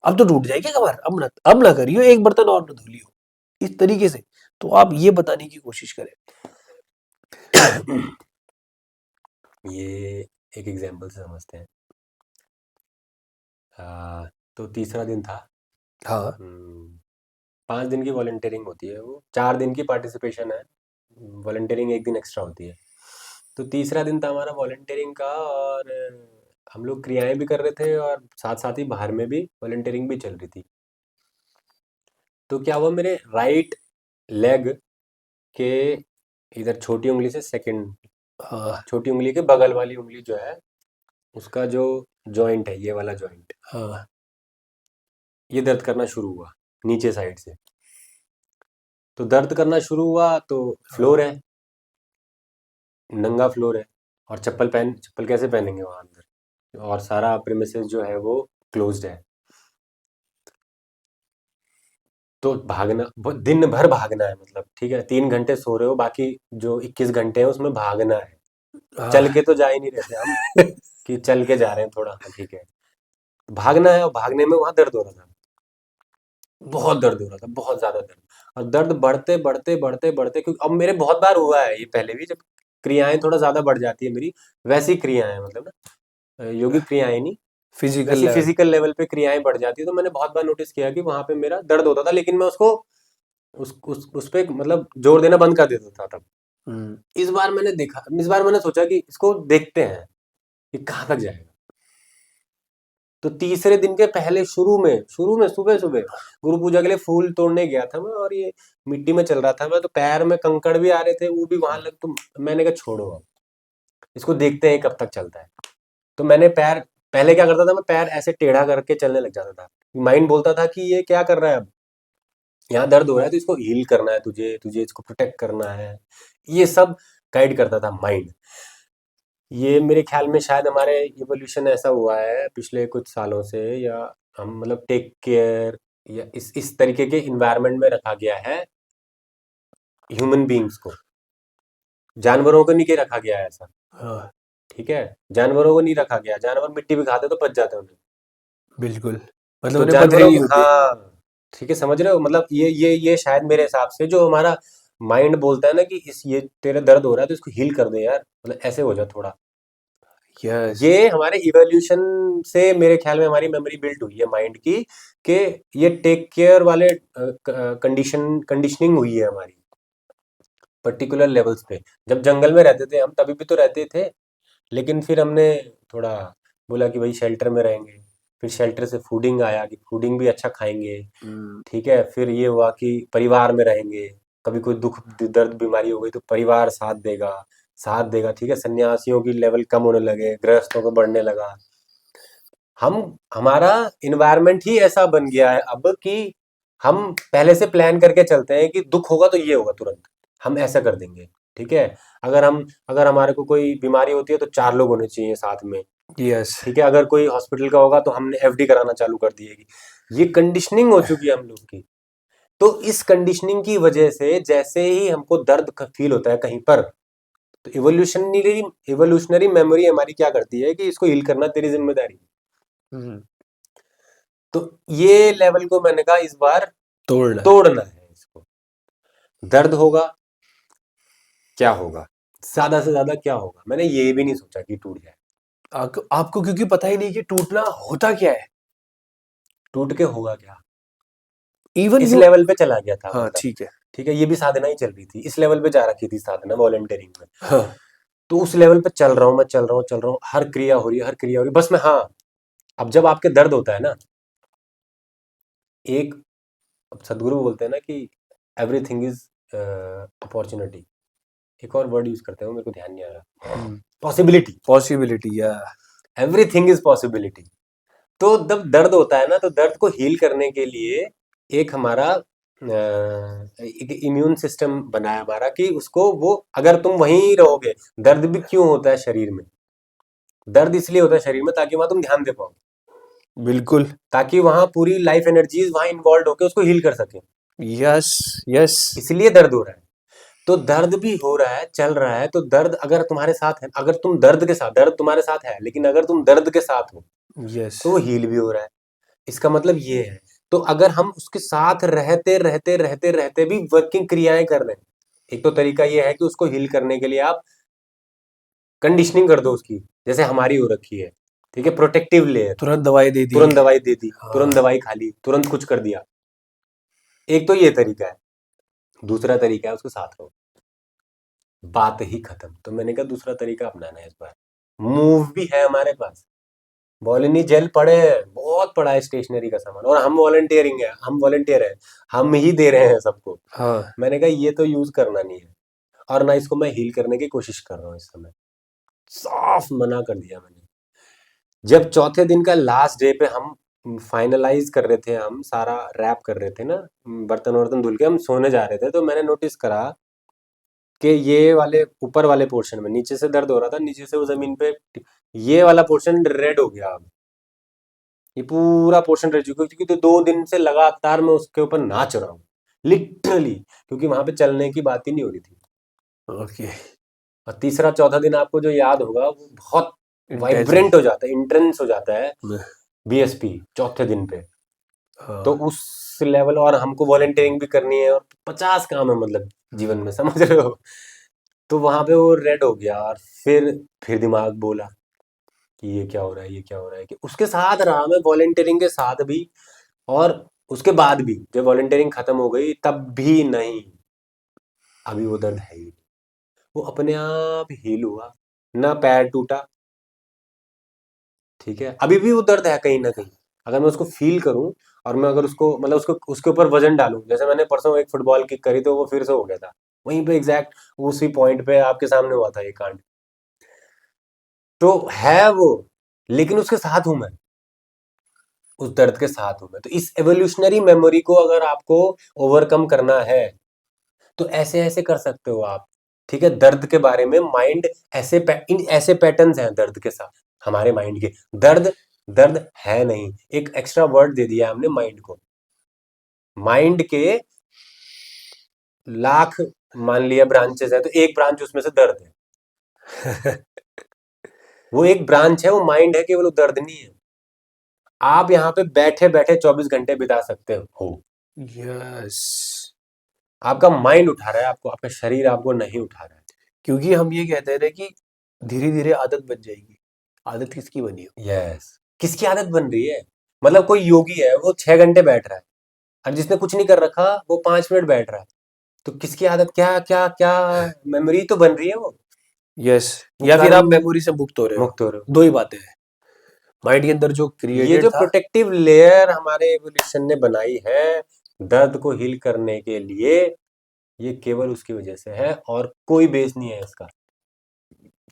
अब तो टूट जाएगी कमर, अब ना करियो, एक बर्तन और ना धुलियो। इस तरीके से। तो आप ये बताने की कोशिश करें। ये एक एग्जांपल से समझते हैं। तो तीसरा दिन था। हाँ, 5 दिन की वॉलंटियरिंग होती है, वो 4 दिन की पार्टिसिपेशन है, वॉलंटियरिंग एक दिन एक्स्ट्रा होती है। तो तीसरा दिन था हमारा वॉलंटियरिंग का, और हम लोग क्रियाएं भी कर रहे थे, और साथ साथ ही बाहर में भी वॉलंटियरिंग भी चल रही थी। तो क्या हुआ, मेरे राइट लेग के इधर छोटी उंगली से सेकंड, हाँ, छोटी उंगली के बगल वाली उंगली जो है, उसका जो जॉइंट है, ये वाला जॉइंट, हाँ, ये दर्द करना शुरू हुआ नीचे साइड से। तो दर्द करना शुरू हुआ तो फ्लोर हाँ। है, नंगा फ्लोर है, और चप्पल कैसे पहनेंगे वहां अंदर, और सारा प्रीमिसेस जो है वो क्लोज्ड है। तो भागना, दिन भर भागना है, मतलब ठीक है, 3 घंटे सो रहे हो, बाकी जो 21 घंटे हैं उसमें भागना है। चल हाँ। के तो जा ही नहीं रहे थे हम, कि चल के जा रहे हैं थोड़ा, हाँ ठीक है, भागना है। और भागने में वहां दर्द हो रहा था, बहुत दर्द हो रहा था, बहुत ज्यादा दर्द। और दर्द बढ़ते बढ़ते बढ़ते बढ़ते, क्योंकि अब मेरे बहुत बार हुआ है ये पहले भी, जब क्रियाएं थोड़ा ज्यादा बढ़ जाती है मेरी, वैसी क्रियाएं मतलब ना, योगिक क्रियाएं नहीं, फिजिकल वैसी लेवल। फिजिकल लेवल पे क्रियाएं बढ़ जाती है। तो मैंने बहुत बार नोटिस किया कि वहां पे मेरा दर्द होता था, लेकिन मैं उसको उस पे मतलब जोर देना बंद कर देता था तब। हम्म। इस बार मैंने सोचा कि इसको देखते हैं कि कहाँ तक जाएगा। तो तीसरे दिन के पहले शुरू में सुबह सुबह गुरु पूजा के लिए फूल तोड़ने गया था मैं, और ये मिट्टी में चल रहा था मैं, तो पैर में कंकड़ भी आ रहे थे, वो भी वहां लग, तो मैंने कहा छोड़ो अब, इसको देखते हैं कब तक चलता है। तो मैंने पैर, पहले क्या करता था, मैं पैर ऐसे टेढ़ा करके चलने लग जाता था। माइंड बोलता था कि ये क्या कर रहा है अब, यहाँ दर्द हो रहा है तो इसको हील करना है, तुझे तुझे इसको प्रोटेक्ट करना है, ये सब गाइड करता था माइंड। ये मेरे ख्याल में शायद हमारे इवोल्यूशन ऐसा हुआ है पिछले कुछ सालों से, या हम मतलब टेक केयर, या इस तरीके के इन्वायरमेंट में रखा गया है ह्यूमन बीइंग्स को। जानवरों को नहीं के रखा गया है ऐसा, हाँ, ठीक है, जानवरों को नहीं रखा गया, जानवर मिट्टी भी खाते तो बच जाते हैं उन्हें। बिल्कुल। मतलब तो उन्हें पथरी जानवरों नहीं को, होती। हाँ ठीक है, समझ रहे हो, मतलब ये शायद मेरे हिसाब से जो हमारा माइंड बोलता है ना कि इस ये तेरा दर्द हो रहा है तो इसको हील कर दे यार, मतलब ऐसे हो जा थोड़ा। यस। ये हमारे इवोल्यूशन से मेरे ख्याल में हमारी मेमोरी बिल्ट हुई है माइंड की, कि ये टेक केयर वाले कंडीशनिंग हुई है हमारी पर्टिकुलर लेवल्स पे। जब जंगल में रहते थे हम, तभी भी तो रहते थे, लेकिन फिर हमने थोड़ा बोला कि भाई शेल्टर में रहेंगे, फिर शेल्टर से फूडिंग आया कि फूडिंग भी अच्छा खाएंगे, हम्म। ठीक है, फिर ये हुआ कि परिवार में रहेंगे, कभी कोई दुख दर्द बीमारी हो गई तो परिवार साथ देगा, ठीक है, सन्यासियों की लेवल कम होने लगे, गृहस्थों को बढ़ने लगा। हम हमारा इन्वायरमेंट ही ऐसा बन गया है अब कि हम पहले से प्लान करके चलते हैं कि दुख होगा तो ये होगा तुरंत, हम ऐसा कर देंगे, ठीक है। अगर हमारे को कोई बीमारी होती है तो 4 लोग होने चाहिए साथ में, यस। ठीक है, अगर कोई हॉस्पिटल का होगा तो हमने एफडी कराना चालू कर दी है। ये कंडीशनिंग हो चुकी है हम लोग की। तो इस कंडीशनिंग की वजह से जैसे ही हमको दर्द फील होता है कहीं पर, तो इवोल्यूशनरी मेमोरी हमारी क्या करती है कि इसको हील करना तेरी जिम्मेदारी। हम्म। तो ये लेवल को मैंने कहा इस बार तोड़ना है। तोड़ना है इसको। दर्द होगा, क्या होगा, ज्यादा से ज्यादा क्या होगा, मैंने ये भी नहीं सोचा कि टूट जाए। आपको क्योंकि पता ही नहीं कि टूटना होता क्या है। टूट के होगा क्या, इवन इस यू। लेवल पे चला गया था हाँ, मतलब, ठीक है। ठीक है, ये भी साधना ही चल रही थी, इस लेवल पे जा रखी थी साधना वॉलंटियरिंग में। हाँ। तो उस लेवल पे चल रहा हूँ मैं, चल रहा हूँ, हर क्रिया हो रही है, हर क्रिया हो रही है, बस मैं, हाँ। अब जब आपके दर्द होता है ना, एक, अब सदगुरु बोलते हैं ना कि एवरीथिंग इज अपॉर्चुनिटी, एक और वर्ड यूज करते हैं वो मेरे को ध्यान नहीं आ रहा, पॉसिबिलिटी, पॉसिबिलिटी या। Everything is possibility. तो जब दर्द होता है ना, तो दर्द को हील करने के लिए एक हमारा एक इम्यून सिस्टम बना है हमारा, कि उसको वो, अगर तुम वहीं रहोगे, दर्द भी क्यों होता है शरीर में, दर्द इसलिए होता है शरीर में ताकि वहां तुम ध्यान दे पाओ, बिल्कुल। ताकि वहां पूरी लाइफ एनर्जीज वहां इन्वॉल्व होकर उसको हील कर सके, यस। यस। इसलिए दर्द हो रहा है। तो दर्द भी हो रहा है, चल रहा है, तो दर्द अगर तुम्हारे साथ है, अगर तुम दर्द के साथ, दर्द तुम्हारे साथ है, लेकिन अगर तुम दर्द के साथ हो यस। तो वो हील भी हो रहा है। इसका मतलब ये है। तो अगर हम उसके साथ रहते रहते रहते रहते भी वर्किंग क्रियाएं कर रहे हैं, एक तो तरीका ये है कि उसको हील करने के लिए आप कंडीशनिंग कर दो उसकी, जैसे हमारी हो रखी है, ठीक है, प्रोटेक्टिव लेयर, तुरंत दवाई दे दी। तुरंत दवाई दे दी, तुरंत हाँ। दवाई खा ली, तुरंत कुछ कर दिया। एक तो ये तरीका है। दूसरा तरीका है उसके साथ रहो, बात ही खत्म। तो मैंने कहा दूसरा तरीका अपनाना है इस बार। मूव भी है हमारे पास, वॉलिनी जेल पड़े हैं, बहुत पड़ा है स्टेशनरी का सामान, और हम वॉलंटियर है, हम ही दे रहे हैं सबको। हाँ। मैंने कहा ये तो यूज करना नहीं है, और ना इसको मैं हील करने की कोशिश कर रहा हूँ इस समय, साफ मना कर दिया मैंने। जब चौथे दिन का लास्ट डे पे हम फाइनलाइज कर रहे थे, हम सारा रैप कर रहे थे ना, बर्तन वर्तन धुल के हम सोने जा रहे थे, तो मैंने नोटिस करा कि ये वाले ऊपर वाले पोर्शन में, नीचे से दर्द हो रहा था, नीचे से वो जमीन पे, ये वाला पोर्शन रेड हो गया अब, ये पूरा पोर्शन रह चुका है, क्योंकि तो 2 दिन से लगातार मैं उसके ऊपर नाच रहा हूँ, लिटरली, क्योंकि वहां पे चलने की बात ही नहीं हो रही थी। ओके। और तीसरा चौथा दिन आपको जो याद होगा वो बहुत इंटेंस वाइब्रेंट हो जाता है, इंटेंस हो जाता है है। बीएसपी चौथे दिन पे। तो हाँ। उस लेवल, और हमको वॉलंटियरिंग भी करनी है और 50 काम है मतलब जीवन में, समझ रहे हो। तो वहां पे वो रेड हो गया, और फिर दिमाग बोला कि ये क्या हो रहा है, ये क्या हो रहा है, कि उसके साथ रहा मैं वॉलंटियरिंग के साथ भी, और उसके बाद भी जब वॉलंटियरिंग खत्म हो गई तब भी नहीं, अभी वो दर्द है ही नहीं। वो अपने आप हील हुआ, ना पैर टूटा, ठीक है, अभी भी वो दर्द है कहीं ना कहीं। अगर मैं उसको फील करूं, और मैं अगर उसको मतलब उसको उसके ऊपर वजन डालूं, जैसे मैंने परसों एक फुटबॉल किक करी तो वो फिर से हो गया था, वहीं पे एग्जैक्ट उसी पॉइंट पे आपके सामने हुआ था ये कांड। तो है वो, लेकिन उसके साथ हूं मैं, उस दर्द के साथ हूं मैं। तो इस एवोल्यूशनरी मेमोरी को अगर आपको ओवरकम करना है तो ऐसे ऐसे कर सकते हो आप, ठीक है। दर्द के बारे में माइंड इन ऐसे पैटर्न्स हैं दर्द के साथ, हमारे माइंड के। दर्द दर्द है नहीं, एक एक्स्ट्रा वर्ड दे दिया हमने माइंड को। माइंड के लाख मान लिया ब्रांचेस है, तो एक ब्रांच उसमें से दर्द है। वो एक ब्रांच है, वो माइंड है, केवल वो दर्द नहीं है। आप यहाँ पे बैठे बैठे 24 घंटे बिता सकते हो, यस। आपका माइंड उठा रहा है आपको, आपका शरीर आपको नहीं उठा रहा है। क्योंकि हम ये कहते हैं ना कि धीरे-धीरे आदत बन जाएगी। आदत किसकी बनी हो? यस, किसकी आदत बन रही है? मतलब कोई योगी है, वो 6 घंटे बैठ रहा है, और जिसने कुछ नहीं कर रखा वो 5 मिनट बैठ रहा है। तो किसकी आदत, क्या क्या क्या मेमोरी तो बन रही है यस। वो या फिर आप कर्म मेमोरी से मुक्त हो रहे हो। मुक्त हो रहे हो। 2 ही बातें हैं। माइंड के अंदर जो ये क्रिएटेड जो था। प्रोटेक्टिव लेयर हमारे एवोल्यूशन ने बनाई है दर्द को हील करने के लिए, ये केवल उसकी वजह से है, और कोई बेस नहीं है इसका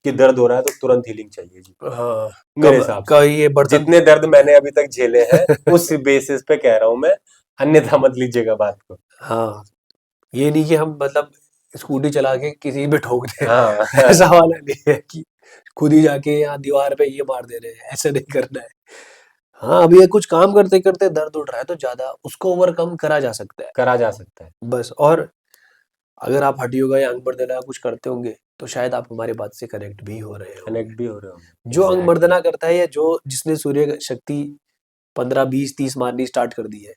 कि दर्द हो रहा है तो तुरंत हीलिंग चाहिए जी। हाँ, मेरे कब हिसाब से का ये बर्तन। जितने दर्द मैंने अभी तक झेले हैं उस बेसिस पे कह रहा हूं मैं, अन्यथा मत लीजिएगा बात को। हाँ, ये नहीं कि हम मतलब स्कूटी चला के किसी पे ठोक दें। हाँ। ऐसा वाला नहीं है कि खुद ही जाके यहाँ दीवार पे ये मार दे रहे हैं, ऐसा नहीं करना है। हाँ, अभी ये कुछ काम करते-करते दर्द उठ रहा है तो ज़्यादा उसको ओवरकम करा जा सकता है। करा जा सकता है। बस। और अगर आप हठ योगा या अंग मर्दना कुछ करते होंगे, तो शायद आप हमारी बात से कनेक्ट भी हो रहे होंगे। कनेक्ट भी हो रहे होंगे, जो अंग एग्जैक्टली। मर्दना करता है या जो जिसने सूर्य शक्ति 15, 20, 30 मारनी स्टार्ट कर दी है,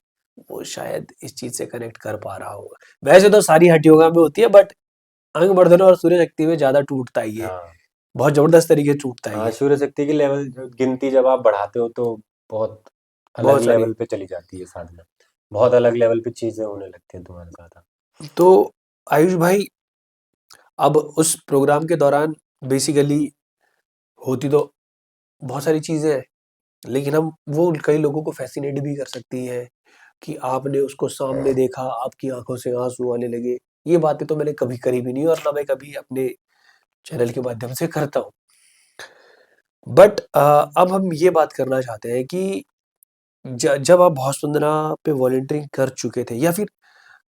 वो शायद इस चीज़ से कनेक्ट कर पा रहा होगा। वैसे तो सारी हठ योगा में होती है, बट अंग मर्दना और सूर्य शक्ति में ज़्यादा टूटता है ये। हाँ बहुत ज़बरदस्त तरीके से टूटता है हाँ, ये। सूर्य शक्ति की लेवल गिनती जब आप बढ़ाते हो तो बहुत अलग बहुत सारी। लेवल पे चली जाती है साधना, बहुत अलग लेवल पे चीजें होने लगती हैं तुम्हारे साथ। तो आयुष भाई, अब उस प्रोग्राम के दौरान बेसिकली होती तो बहुत सारी चीज़ें हैं, लेकिन हम वो कई लोगों को फ़ैसिनेट भी कर सकती हैं कि आपने उसको सामने देखा, आपकी आँखों से आँसू आने लगे। ये बातें तो मैंने कभी करी भी नहीं और ना मैं कभी अपने चैनल के माध्यम से करता हूँ। बट अब हम ये बात करना चाहते हैं कि जब आप भावस्पंदना पे वॉलंटियरिंग कर चुके थे या फिर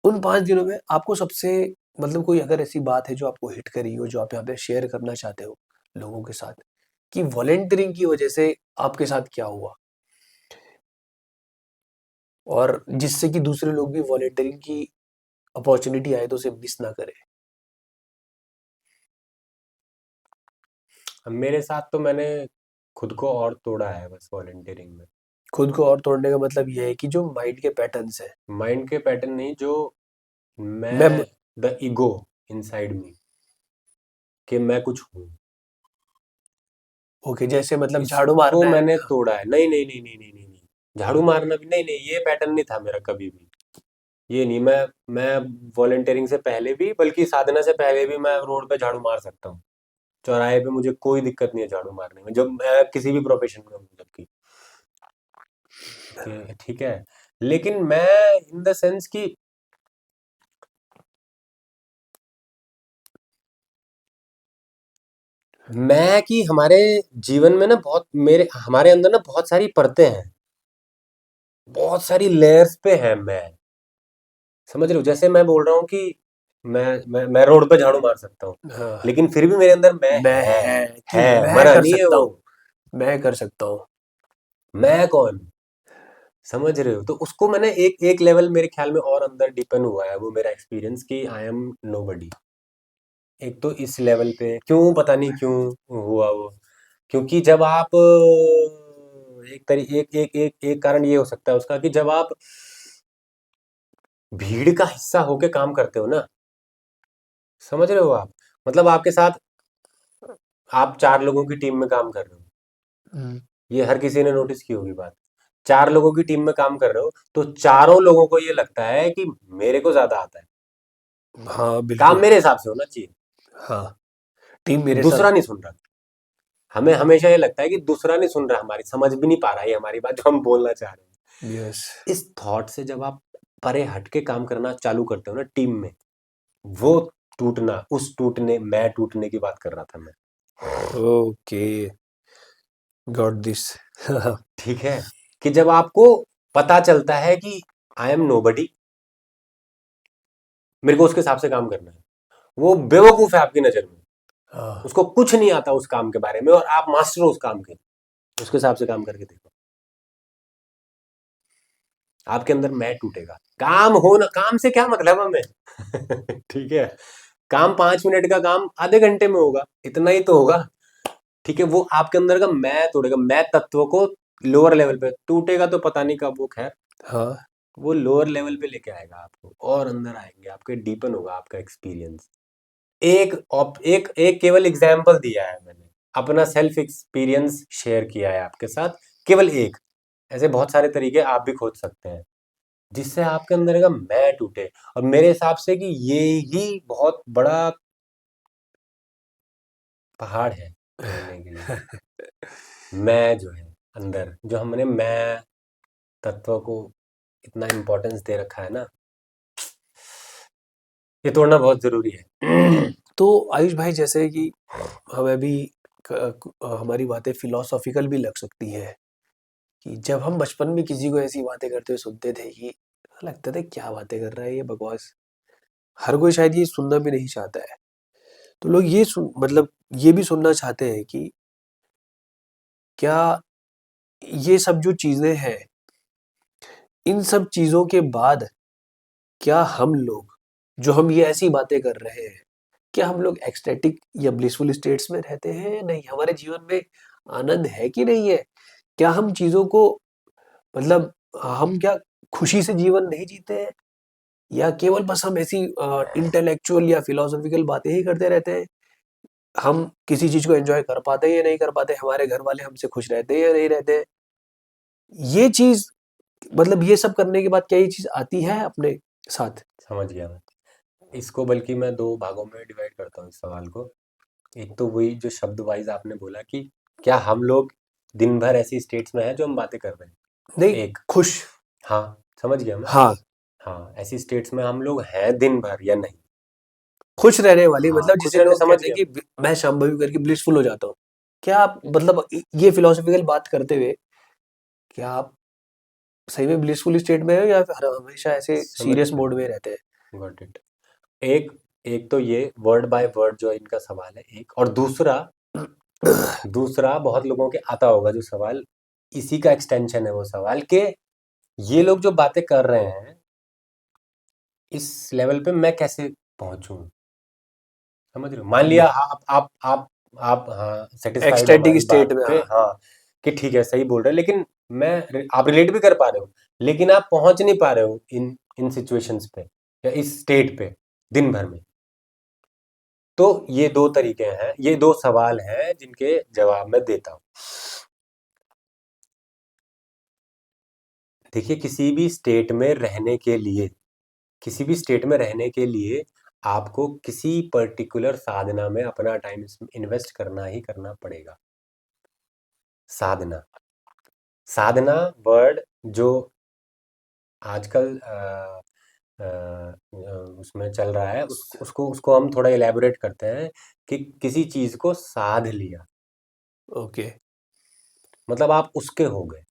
उन 5 दिनों में आपको सबसे मतलब कोई अगर ऐसी बात है जो आपको हिट करी हो, जो आप यहाँ पे शेयर करना चाहते हो लोगों के साथ, कि वॉलंटियरिंग की वजह से आपके साथ क्या हुआ? और जिससे कि दूसरे लोग भी वॉलंटियरिंग की अपॉर्च्युनिटी आए तो उसे मिस ना करें। अब मेरे साथ तो मैंने खुद को और तोड़ा है बस वॉलंटियरिंग में। खुद को और तोड़ने का मतलब ये है कि जो माइंड के पैटर्न्स हैं। माइंड के पैटर्न नहीं, जो मैं मैं, द ईगो इनसाइड मी, कि मैं कुछ हूँ, ओके, जैसे मतलब झाड़ू इसको मारना है। मैंने तोड़ा है। नहीं नहीं नहीं नहीं नहीं नहीं नहीं, झाड़ू मारना भी नहीं, नहीं ये पैटर्न नहीं था मेरा कभी भी। ये नहीं, मैं वॉलंटियरिंग से पहले भी, बल्कि साधना से पहले भी मैं रोड पे झाड़ू मार सकता हूँ, चौराहे पे मुझे कोई दिक्कत नहीं है झाड़ू मारने में, जब मैं किसी भी प्रोफेशन में हूँ जबकि, ठीक है। लेकिन मैं इन द सेंस कि मैं कि हमारे जीवन में ना बहुत, मेरे हमारे अंदर ना बहुत सारी परतें हैं, बहुत सारी लेयर्स पे है मैं, समझ रहे हो। जैसे मैं बोल रहा हूँ कि मैं रोड पे झाड़ू मार सकता हूँ, हाँ, लेकिन फिर भी मेरे अंदर मैं मैं है कि है, मैं मरा कर नहीं है सकता वो। हूँ, मैं कर सकता हूँ। मैं कौन? समझ रहे हो? तो उसको मैंने एक एक लेवल मेरे ख्याल में और अंदर डिपेंड हुआ है वो मेरा एक्सपीरियंस कि आई एम नोबडी। एक तो इस लेवल पे क्यों, पता नहीं क्यों हुआ वो। क्योंकि जब आप एक तरी एक एक एक एक कारण ये हो सकता है उसका कि जब आप भीड़ का हिस्सा होके काम करते हो ना, समझ रहे हो आप? मतलब आपके साथ आप 4 लोगों की टीम में काम कर रहे हो। हम्म, ये हर किसी ने नोटिस की होगी बात। 4 लोगों की टीम में काम कर रहे हो, तो चारों लोगों को ये लगता है कि मेरे को ज़्यादा आता है। हाँ काम बिल्कुल। मेरे हिसाब से होना चाहिए, हाँ, टीम मेरे साथ। दूसरा नहीं सुन रहा। हमें हमेशा ये लगता है कि दूसरा नहीं सुन रहा, हमारी समझ भी नहीं पा रहा है ये हमारी बात जो हम बोलना चाह रहे हैं। यस। इस थॉट से जब आप परे हट के काम करना चालू करते हो ना टीम में, वो टूटना, उस टूटने मैं टूटने की बात कर रहा था मैं। Okay, got this. ठीक है? कि जब आपको पता चलता है कि आई एम नोबडी, मेरे को उसके हिसाब से काम करना है। वो बेवकूफ़ है आपकी नज़र में। हाँ, उसको कुछ नहीं आता उस काम के बारे में और आप मास्टर हो उस काम के। उसके हिसाब से काम करके देखो। आपके अंदर मैं टूटेगा। काम हो ना, काम से क्या मतलब हमें? ठीक है? काम 5 मिनट का काम आधे घंटे में होगा, इतना ही तो होगा। ठीक है? वो आपके अंदर का मैं तोड़ेगा, मैं तत्व को लोअर लेवल पे टूटेगा तो पता नहीं कब वो, खैर हाँ, वो लोअर लेवल पे लेके आएगा आपको और अंदर आएंगे आपके, डीपन होगा आपका एक्सपीरियंस। एक एक केवल एग्जाम्पल दिया है मैंने, अपना सेल्फ एक्सपीरियंस शेयर किया है आपके साथ, केवल एक। ऐसे बहुत सारे तरीके आप भी खोज सकते हैं जिससे आपके अंदर का मैं टूटे। और मेरे हिसाब से कि ये ही बहुत बड़ा पहाड़ है तोड़ने के लिए। मैं जो है अंदर, जो हमने मैं तत्व को इतना इम्पोर्टेंस दे रखा है ना, ये तोड़ना बहुत जरूरी है। तो आयुष भाई, जैसे कि हमें भी हमारी बातें फिलोसॉफिकल भी लग सकती है कि जब हम बचपन में किसी को ऐसी बातें करते हुए सुनते थे कि लगता था क्या बातें कर रहा है ये, बकवास। हर कोई शायद ये सुनना भी नहीं चाहता है। तो लोग ये मतलब ये भी सुनना चाहते हैं कि क्या ये सब जो चीजें हैं, इन सब चीजों के बाद क्या हम लोग, जो हम ये ऐसी बातें कर रहे हैं, क्या हम लोग एक्सटैटिक या ब्लिसफुल स्टेट्स में रहते हैं या नहीं? हमारे जीवन में आनंद है कि नहीं है? क्या हम चीजों को, मतलब हम क्या खुशी से जीवन नहीं जीते हैं, या केवल बस हम ऐसी इंटेलेक्चुअल या फिलोसॉफिकल बातें ही करते रहते हैं? हम किसी चीज को एंजॉय कर पाते हैं या नहीं कर पाते? हमारे घर वाले हमसे खुश रहते हैं या नहीं रहते हैं? ये चीज, मतलब ये सब करने के बाद क्या ये चीज आती है अपने साथ? समझ गया मैं। इसको बल्कि मैं 2 भागों में डिवाइड करता हूँ इस सवाल को। एक तो वही जो शब्द वाइज़ आपने बोला कि क्या हम लोग दिन भर ऐसी स्टेट्स में हैं जो हम बातें कर रहे हैं? नहीं, एक, खुश। हाँ, समझ गया मैं। हाँ, हाँ, ऐसी स्टेट्स में हम लोग हैं दिन भर या नहीं? खुश रहने वाली, हाँ, मतलब खुश जिसे रहने, लोग समझ कहते हैं गया कि मैं। मैं शांभवी करके ब्लिसफुल हो जाता हूँ। क्या आप, मतलब ये फिलोसॉफिकल बात करते हुए, क्या आप सही में ब्लिसफुल स्टेट में हो या फिर हमेशा ऐसे समझ सीरियस गया मोड में मैं, रहते हैं? Got it. एक एक तो ये वर्ड बाय वर्ड जो इनका सवाल है एक, और दूसरा दूसरा बहुत लोगों के आता होगा जो सवाल, इसी का एक्सटेंशन है वो सवाल कि ये लोग जो बातें कर रहे हैं, इस लेवल पे मैं कैसे पहुँचूँ? समझ रहे हो? मान लिया आप हाँ, सैटिस्फाइड हो एक्सटैटिक हमारी बात स्टेट में, पे, हाँ। हाँ, कि ठीक है, सही बोल रहे हैं, लेकिन आप रिलेट भी कर पा रहे हो, लेकिन आप पहुँच नहीं पा रहे हो इन इन सिचुएशंस पे या इस स्टेट पे दिन भर में। तो ये 2 तरीके हैं, ये 2 सवाल हैं जिनके जवाब मैं देता हूँ। देखिए, किसी भी स्टेट में रहने के लिए आपको किसी पर्टिकुलर साधना में अपना टाइम इन्वेस्ट करना ही करना पड़ेगा। साधना, साधना वर्ड जो आजकल उसमें चल रहा है, उसको उसको हम थोड़ा इलैबोरेट करते हैं कि किसी चीज को साध लिया, ओके, मतलब आप उसके हो गए।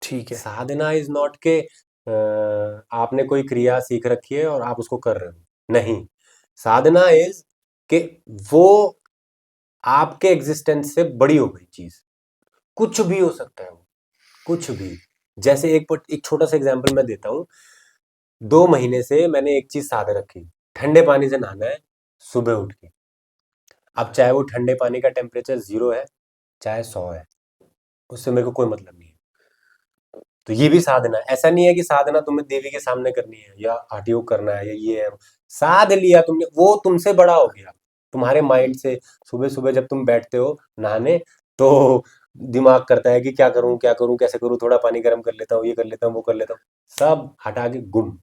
ठीक है। साधना इज नॉट के आपने कोई क्रिया सीख रखी है और आप उसको कर रहे हो, नहीं। साधना इज कि वो आपके एग्जिस्टेंस से बड़ी हो गई चीज, कुछ भी हो सकता है वो। कुछ भी। जैसे एक छोटा सा एग्जांपल मैं देता हूँ। 2 महीने से मैंने एक चीज साथ रखी, ठंडे पानी से नहाना है सुबह उठ के। अब चाहे वो ठंडे पानी का टेम्परेचर 0 है, चाहे 100 है, उससे मेरे को कोई मतलब नहीं है। तो ये भी साधना है। ऐसा नहीं है कि साधना तुम्हें देवी के सामने करनी है या हठ योग करना है या ये है। साध लिया तुमने, वो तुमसे बड़ा हो गया तुम्हारे माइंड से। सुबह सुबह जब तुम बैठते हो नहाने, तो दिमाग करता है कि क्या करूं, कैसे करूं, थोड़ा पानी गर्म कर लेता हूँ, ये कर लेता हूँ, वो कर लेता हूँ। सब हटा के गुम,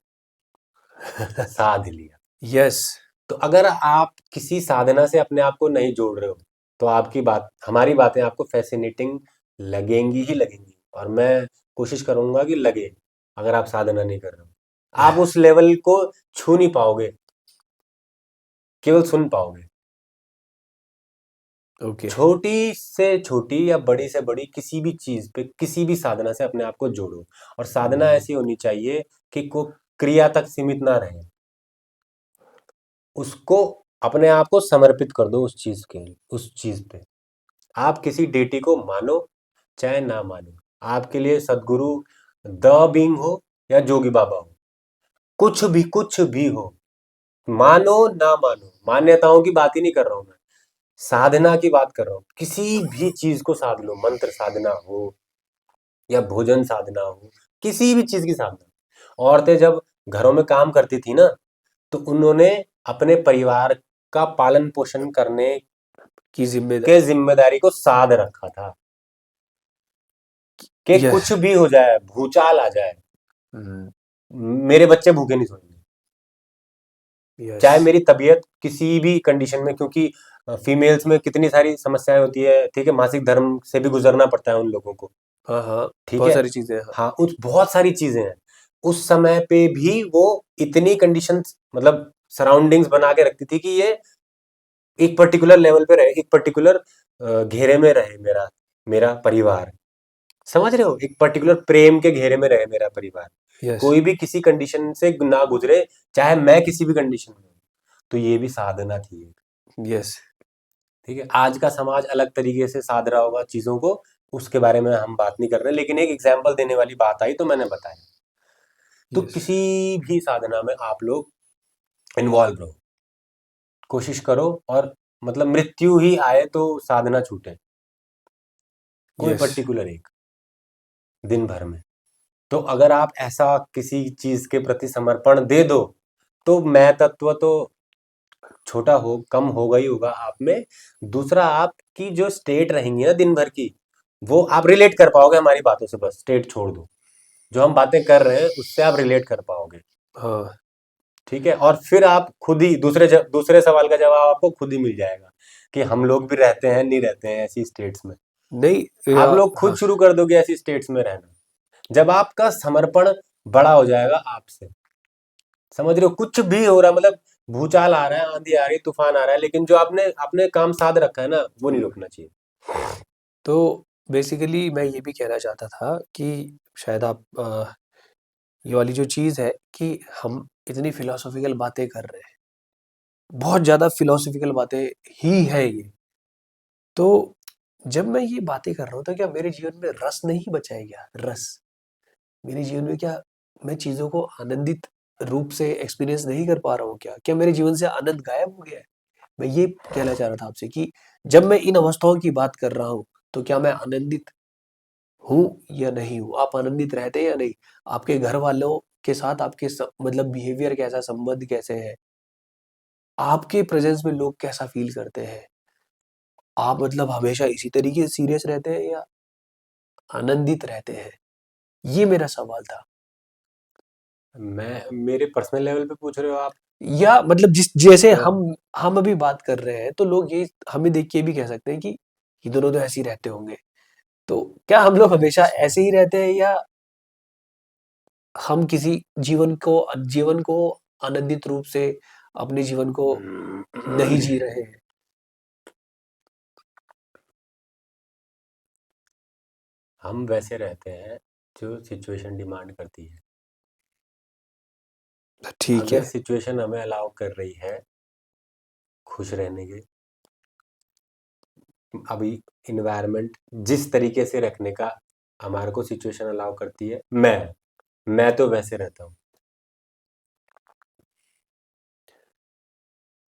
साध लिया। यस। तो अगर आप किसी साधना से अपने आप को नहीं जोड़ रहे हो, तो आपकी बात, हमारी बातें आपको फैसिनेटिंग लगेंगी ही लगेंगी। और मैं कोशिश करूंगा कि लगे। अगर आप साधना नहीं कर रहे हो, आप उस लेवल को छू नहीं पाओगे, केवल सुन पाओगे। ओके। छोटी से छोटी या बड़ी से बड़ी किसी भी चीज पे, किसी भी साधना से अपने आप को जोड़ो। और साधना ऐसी होनी चाहिए कि को क्रिया तक सीमित ना रहे। उसको, अपने आप को समर्पित कर दो उस चीज पे। आप किसी डेटी को मानो चाहे ना मानो, आपके लिए सदगुरु द बीइंग हो या जोगी बाबा हो, कुछ भी हो, मानो ना मानो, मान्यताओं की बात ही नहीं कर रहा हूं मैं, साधना की बात कर रहा हूं। किसी भी चीज को साध लो, मंत्र साधना हो या भोजन साधना हो, किसी भी चीज की साधना। औरतें जब घरों में काम करती थी ना, तो उन्होंने अपने परिवार का पालन पोषण करने की के जिम्मेदारी। जिम्मेदारी को साध रखा था कि यस। कुछ भी हो जाए, भूचाल आ जाए, हम्म। मेरे बच्चे भूखे नहीं सोएंगे। यस। चाहे मेरी तबीयत किसी भी कंडीशन में, क्योंकि फीमेल्स में कितनी सारी समस्याएं होती है, ठीक है, मासिक धर्म से भी गुजरना पड़ता है उन लोगों को, हाँ हाँ। ठीक बहुत है। सारी चीजें हैं, हाँ। हाँ, उस बहुत सारी चीजें हैं। उस समय पे भी वो इतनी कंडीशंस, मतलब सराउंडिंग्स बना के रखती थी कि ये एक पर्टिकुलर लेवल पे रहे, एक पर्टिकुलर घेरे में रहे मेरा मेरा परिवार। समझ रहे हो, एक पर्टिकुलर प्रेम के घेरे में रहे मेरा परिवार। यस। कोई भी किसी कंडीशन से ना गुजरे, चाहे मैं किसी भी कंडीशन में हूं। तो ये भी साधना थी एक। यस। ठीक है, आज का समाज अलग तरीके से साध रहा होगा चीजों को, उसके बारे में हम बात नहीं कर रहे, लेकिन एक एग्जाम्पल देने वाली बात आई तो मैंने बताया। तो यस। किसी भी साधना में आप लोग इन्वॉल्व रहो, कोशिश करो। और मतलब मृत्यु ही आए तो साधना छूटे, कोई यस। पर्टिकुलर एक दिन भर में। तो अगर आप ऐसा किसी चीज के प्रति समर्पण दे दो, तो मैं तत्व तो छोटा हो कम होगा ही होगा आप में। दूसरा, आपकी जो स्टेट रहेंगी ना दिन भर की, वो आप रिलेट कर पाओगे हमारी बातों से। बस स्टेट छोड़ दो, जो हम बातें कर रहे हैं उससे आप रिलेट कर पाओगे। हाँ। ठीक है, और फिर आप खुद ही दूसरे सवाल का जवाब आपको खुद ही मिल जाएगा कि हम लोग भी रहते हैं नहीं रहते हैं ऐसी स्टेट्स में। नहीं आप लोग खुद हाँ। शुरू कर दोगे ऐसी स्टेट्स में रहना, जब आपका समर्पण बड़ा हो जाएगा आपसे। समझ रहे हो, कुछ भी हो रहा है, मतलब भूचाल आ रहा है, आंधी आ रही है, तूफान आ रहा है, लेकिन जो आपने अपने काम साध रखा है ना, वो नहीं रुकना चाहिए। तो बेसिकली मैं ये भी कहना चाहता था कि शायद आप ये वाली जो चीज़ है कि हम इतनी फिलोसॉफिकल बातें कर रहे हैं, बहुत ज़्यादा फिलोसॉफिकल बातें ही है ये। तो जब मैं ये बातें कर रहा हूँ तो क्या मेरे जीवन में रस नहीं बचा है क्या? रस। मेरे जीवन में क्या मैं चीज़ों को आनंदित रूप से एक्सपीरियंस नहीं कर पा रहा हूँ क्या? क्या मेरे जीवन से आनंद गायब हो गया है? मैं ये कहना चाह रहा था आपसे कि जब मैं इन अवस्थाओं की बात कर रहा हूँ, तो क्या मैं आनंदित हूँ या नहीं हूँ? आप आनंदित रहते हैं या नहीं? आपके घर वालों के साथ आपके मतलब बिहेवियर कैसा, संबंध कैसे है? आपके प्रेजेंस में लोग कैसा फील करते हैं? आप मतलब हमेशा इसी तरीके से सीरियस रहते हैं या आनंदित रहते हैं? ये मेरा सवाल था। मैं, मेरे पर्सनल लेवल पे पूछ रहे हो आप? या मतलब जिस जैसे या हम अभी बात कर रहे हैं, तो लोग ये हमें देख के भी कह सकते हैं कि ये दोनों तो ऐसे ही रहते होंगे। तो क्या हम लोग हमेशा अच्छा। ऐसे ही रहते हैं या हम किसी जीवन को आनंदित रूप से अपने जीवन को नहीं जी रहे हैं? हम वैसे रहते हैं जो सिचुएशन डिमांड करती है। ठीक अगर है। सिचुएशन हमें अलाउ कर रही है खुश रहने के, अभी इन्वायरमेंट जिस तरीके से रखने का हमारे को सिचुएशन अलाउ करती है। मैं तो वैसे रहता हूँ।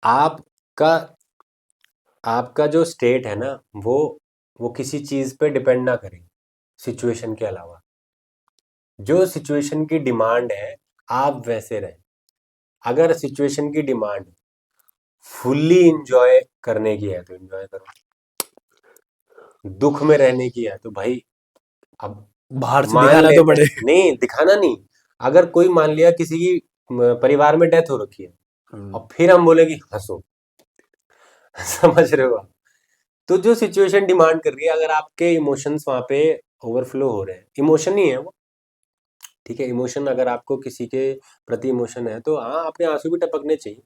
आपका आपका जो स्टेट है ना, वो किसी चीज पे डिपेंड ना करे सिचुएशन के अलावा। जो सिचुएशन की डिमांड है, आप वैसे रहें। अगर सिचुएशन की डिमांड फुल्ली इंजॉय करने की है तो इंजॉय करो, दुख में रहने की है तो भाई अब बाहर से मान दिखाना तो लेते पड़े। हैं, नहीं दिखाना नहीं। अगर कोई मान लिया किसी की परिवार में डेथ हो रखी है और फिर हम बोले कि हंसो। समझ रहे हो आप? तो जो सिचुएशन डिमांड कर रही है, अगर आपके इमोशंस वहां पे ओवरफ्लो हो रहे हैं, इमोशन ही है वो, ठीक है, इमोशन अगर आपको किसी के प्रति इमोशन है तो हाँ, आपके आंसू भी टपकने चाहिए।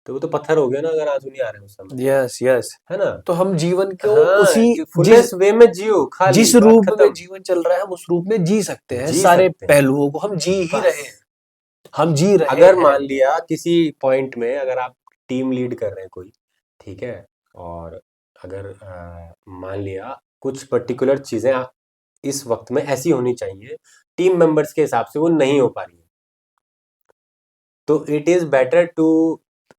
तो वो तो पत्थर हो गया ना अगर आंसू नहीं आ रहे उस समय, यस यस। है ना? तो हम जीवन को हाँ, उसी कि जिस फुलेस्ट वे में जियो, खाली जिस बात रूप में खत्म। जीवन चल रहा है हम उस रूप में जी सकते हैं, जी सारे सकते हैं पहलुओं को हम जी ही बस। रहे हैं, हम जी रहे अगर हैं। मान लिया किसी पॉइंट में अगर आप टीम लीड कर रहे हैं कोई, ठीक है, और अगर मान लिया कुछ पर्टिकुलर चीजें इस वक्त में ऐसी होनी चाहिए, टीम मेंबर्स के हिसाब से वो नहीं हो पा रही है, तो it is better to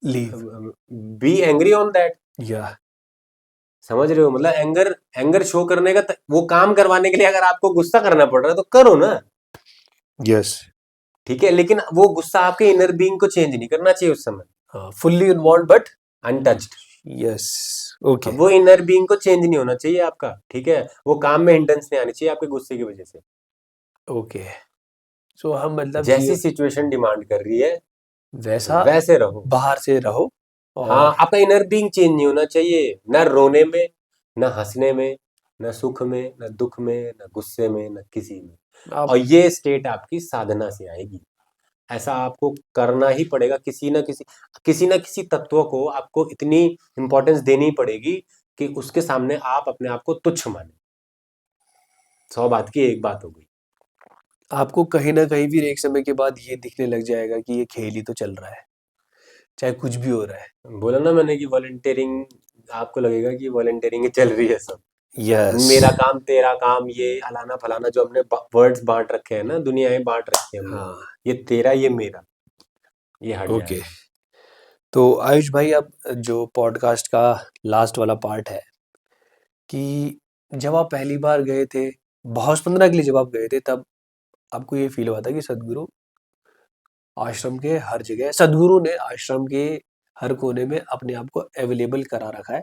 leave. Be angry on that. या समझ रहे हो? मतलब एंगर एंगर शो करने का वो काम करवाने के लिए अगर आपको गुस्सा करना पड़ रहा है तो करो ना, यस। ठीक है, लेकिन वो गुस्सा आपके इनर बीइंग को चेंज नहीं करना चाहिए उस समय, fully involve but untouched. Yes. Okay. अब वो इनर बीइंग को चेंज नहीं होना चाहिए आपका, ठीक है, वो काम में हिंड्रेंस नहीं आनी चाहिए आपके गुस्से की वजह से। ओके। सो हम मतलब जी जैसी सिचुएशन डिमांड कर रही है वैसा वैसे रहो। बाहर से रहो। हाँ, और आपका इनर बीइंग चेंज नहीं होना चाहिए, ना रोने में, ना हंसने में, ना सुख में, ना दुख में, ना गुस्से में, ना किसी में। आप और ये स्टेट आपकी साधना से आएगी। ऐसा आपको करना ही पड़ेगा, किसी ना किसी तत्व को आपको इतनी इंपॉर्टेंस देनी पड़ेगी कि उसके सामने आप अपने आप को तुच्छ माने। 100 बात की एक बात हो गई। आपको कहीं ना कहीं फिर एक समय के बाद ये दिखने लग जाएगा कि ये खेल ही तो चल रहा है, चाहे कुछ भी हो रहा है। बोला ना मैंने कि वॉलंटियरिंग, आपको लगेगा कि वॉलंटियरिंग ही चल रही है सब। यस। मेरा काम तेरा काम, ये अलाना फलाना जो हमने वर्ड्स बांट रखे हैं ना, दुनियाएं बांट रखी है हमने, हाँ। ये तेरा ये मेरा, ये हट ओके। जाएगा। तो आयुष भाई, अब जो पॉडकास्ट का लास्ट वाला पार्ट है कि जब आप पहली बार गए थे भावस्पंदना के लिए, जब आप गए थे तब आपको ये फील हुआ था कि सदगुरु आश्रम के हर जगह, सदगुरु ने आश्रम के हर कोने में अपने आप को अवेलेबल करा रखा है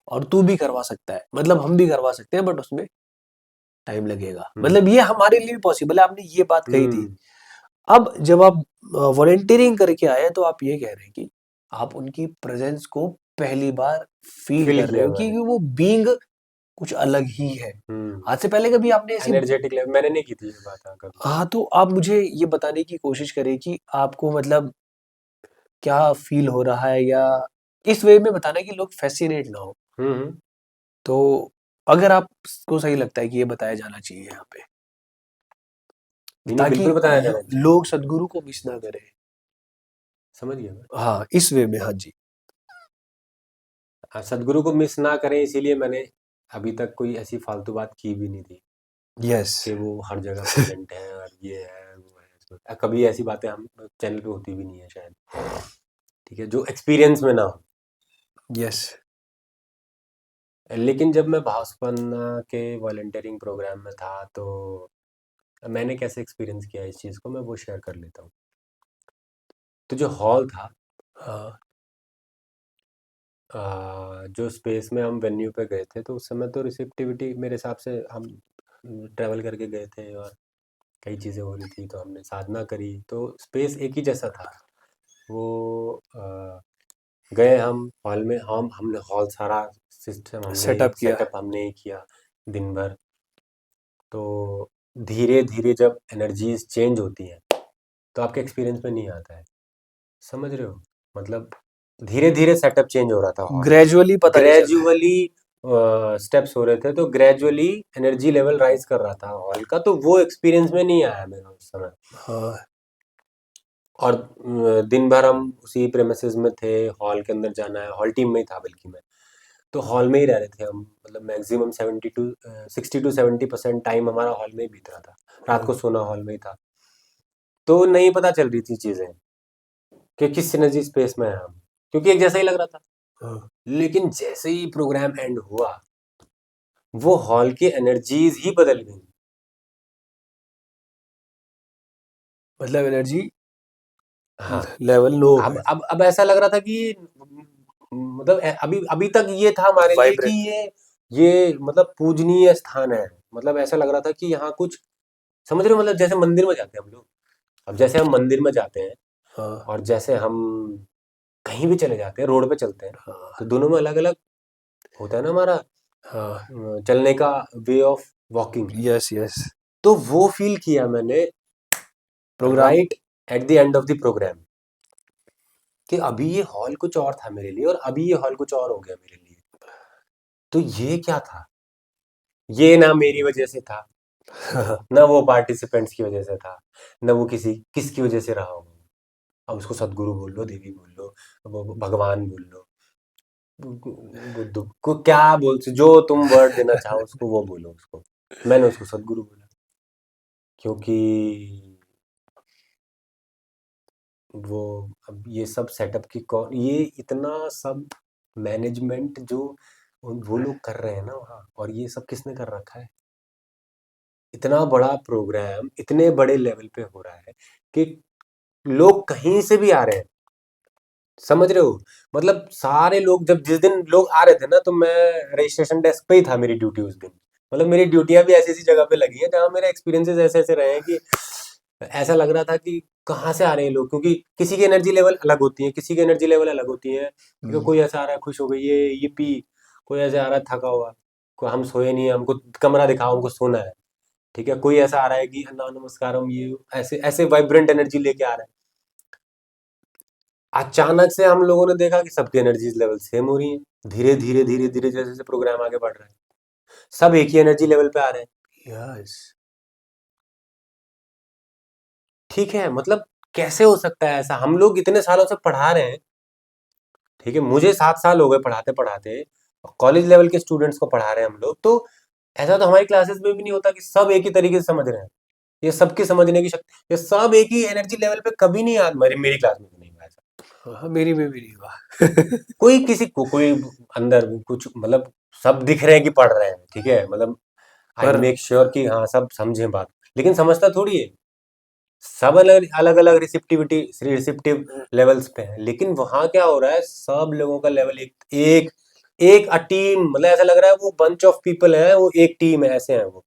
और तू भी करवा सकता है, मतलब हम भी करवा सकते हैं बट उसमें टाइम लगेगा, हम्म। मतलब ये हमारे लिए पॉसिबल है, आपने ये बात कही थी। हम्म। अब जब आप वॉलेंटियरिंग करके आए हैं तो आप ये कह रहे हैं कि आप उनकी प्रेजेंस को पहली बार फील फील कर रहे किया हो कि मैंने। वो बीइंग कुछ अलग ही है। हम्म। आज से पहले कभी आपने ऐसी, एनर्जेटिक लेवल मैंने नहीं की थी ये बात, हाँ, कभी। हाँ, तो आप मुझे ये बताने की कोशिश करें कि आपको मतलब क्या फील हो रहा है, या इस वे में बताना कि लोग फैसिनेट ना हो। हम्म। तो अगर आपको सही लगता है कि ये बताया जाना चाहिए यहाँ पे, नहीं नहीं, ताकि बिल्कुल बताया जाना चाहिए। लोग सदगुरु को मिस ना करें। समझ गया मैं। हाँ, इस वे में, हाँ जी। हाँ, सदगुरु को मिस ना करें इसीलिए मैंने अभी तक कोई ऐसी फालतू बात की भी नहीं थी यस। कि वो हर जगह प्रेजेंट है और ये है वो है, कभी ऐसी बातें हम चैनल पे होती भी नहीं है शायद, ठीक है, जो एक्सपीरियंस में ना हो। यस। लेकिन जब मैं भावस्पन्ना के वॉलंटियरिंग प्रोग्राम में था तो मैंने कैसे एक्सपीरियंस किया इस चीज़ को, मैं वो शेयर कर लेता हूँ। तो जो हॉल था, हाँ। जो स्पेस में हम वेन्यू पे गए थे, तो उस समय तो रिसेप्टिविटी मेरे हिसाब से, हम ट्रैवल करके गए थे और कई चीज़ें हो रही थी तो हमने साधना करी, तो स्पेस एक ही जैसा था। वो गए हम हॉल में, हमने हॉल सारा सिस्टम हमने सेटअप किया। सेटअप हमने ही किया दिन भर। तो धीरे धीरे जब एनर्जीज चेंज होती हैं तो आपके एक्सपीरियंस में नहीं आता है। समझ रहे हो? मतलब धीरे धीरे सेटअप चेंज हो रहा था हॉल का, ग्रेजुअली पता नहीं चला है। ग्रेजुअली स्टेप्स हो रहे थे, तो ग्रेजुअली एनर्जी लेवल राइज कर रहा था हॉल का, तो वो एक्सपीरियंस में नहीं आया मेरा उस समय। हाँ। और दिन भर हम उसी प्रेमिसेस में थे, हॉल के अंदर जाना है, हॉल टीम में ही था बल्कि मैं। तो हॉल में ही रह रहे थे हम, मतलब मैक्सिमम 60 to 70% टाइम हमारा हॉल में ही बीत रहा था, रात को सोना हॉल में ही था। तो नहीं पता चल रही थी चीजें कि किस एनर्जी स्पेस में है हम, क्योंकि एक जैसा ही लग रहा था। हाँ, लेकिन जैसे ही प्रोग्राम एंड हुआ, वो हॉल की एनर्जीज ही बदल गई। मतलब एनर्जी हाँ, लेवल लो हो अब गए, अब अब ऐसा लग रहा था कि मतलब अभी अभी तक ये था हमारे लिए कि वाइब्रेट। ये मतलब पूजनीय स्थान है। मतलब ऐसा लग रहा था कि यहाँ कुछ, समझ रहे हो, मतलब जैसे मंदिर में जाते हैं हम लोग। अब जैसे हम मंदिर में जाते हैं हाँ, और जैसे हम कहीं भी चले जाते हैं, रोड पे चलते हैं, तो हाँ, दोनों में अलग अलग होता है ना हमारा हाँ, चलने का way of walking. Yes, yes. तो वो फील किया मैंने programme. Right at the end of the programme, कि अभी ये हॉल कुछ और था मेरे लिए और अभी ये हॉल कुछ और हो गया मेरे लिए। तो ये क्या था? ये ना मेरी वजह से था, ना वो पार्टिसिपेंट्स की वजह से था, ना वो किसकी वजह से रहा होगा। अब उसको सदगुरु बोल लो, देवी बोल लो, वो भगवान बोल लो, बुद्ध को क्या बोल, जो तुम वर्ड देना चाहो उसको वो बोलो उसको। मैंने उसको सदगुरु बोला, क्योंकि वो, अब ये सब सेटअप की ये इतना सब मैनेजमेंट जो वो लोग कर रहे हैं ना वहाँ, और ये सब किसने कर रखा है? इतना बड़ा प्रोग्राम इतने बड़े लेवल पे हो रहा है कि लोग कहीं से भी आ रहे हैं, समझ रहे हो? मतलब सारे लोग, जब जिस दिन लोग आ रहे थे ना, तो मैं रजिस्ट्रेशन डेस्क पे ही था, मेरी ड्यूटी उस दिन। मतलब मेरी ड्यूटियां भी ऐसी ऐसी जगह पे लगी हैं जहाँ मेरे एक्सपीरियंसेस ऐसे ऐसे रहे हैं कि ऐसा लग रहा था कि कहाँ से आ रहे हैं लोग, क्योंकि किसी की एनर्जी लेवल अलग होती है, किसी की एनर्जी लेवल अलग होती है। ठीक है, कोई ऐसा आ रहा है खुश हो गई, ये पी, कोई ऐसे आ रहा है थका हुआ, कोई हम सोए नहीं है, हमको कमरा दिखाओ, हमको सोना है। ठीक है, कोई ऐसा आ रहा है कि ना नमस्कार, हम ये ऐसे ऐसे वाइब्रेंट एनर्जी लेके आ रहा है। अचानक से हम लोगों ने देखा कि सबकी एनर्जीज लेवल सेम हो रही है, धीरे धीरे धीरे धीरे जैसे जैसे प्रोग्राम आगे बढ़ रहा है, सब एक ही एनर्जी लेवल पे आ रहे हैं। यस। ठीक है, मतलब कैसे हो सकता है ऐसा? हम लोग इतने सालों से पढ़ा रहे हैं, ठीक है, मुझे 7 साल हो गए पढ़ाते पढ़ाते, कॉलेज लेवल के स्टूडेंट्स को पढ़ा रहे हैं हम लोग, तो ऐसा तो हमारी क्लासेस में भी नहीं होता कि सब एक ही तरीके से समझ रहे हैं। ये सबकी समझने की शक्ति, ये सब एक ही एनर्जी लेवल पे कभी नहीं, आज मेरी क्लास में तो नहीं हुआ ऐसा। हाँ, मेरी में भी नहीं हुआ। कोई किसी को कोई अंदर कुछ, मतलब सब दिख रहे हैं कि पढ़ रहे हैं, ठीक है, मतलब आई पर मेक श्योर कि हाँ सब समझें बात, लेकिन समझता थोड़ी है। सब अलग अलग अलग रिसिप्टिव लेवल्स पे है, लेकिन वहां क्या हो रहा है, सब लोगों का लेवल एक एक एक अ टीम, मतलब ऐसा लग रहा है वो बंच ऑफ पीपल है, वो एक टीम है, ऐसे हैं वो।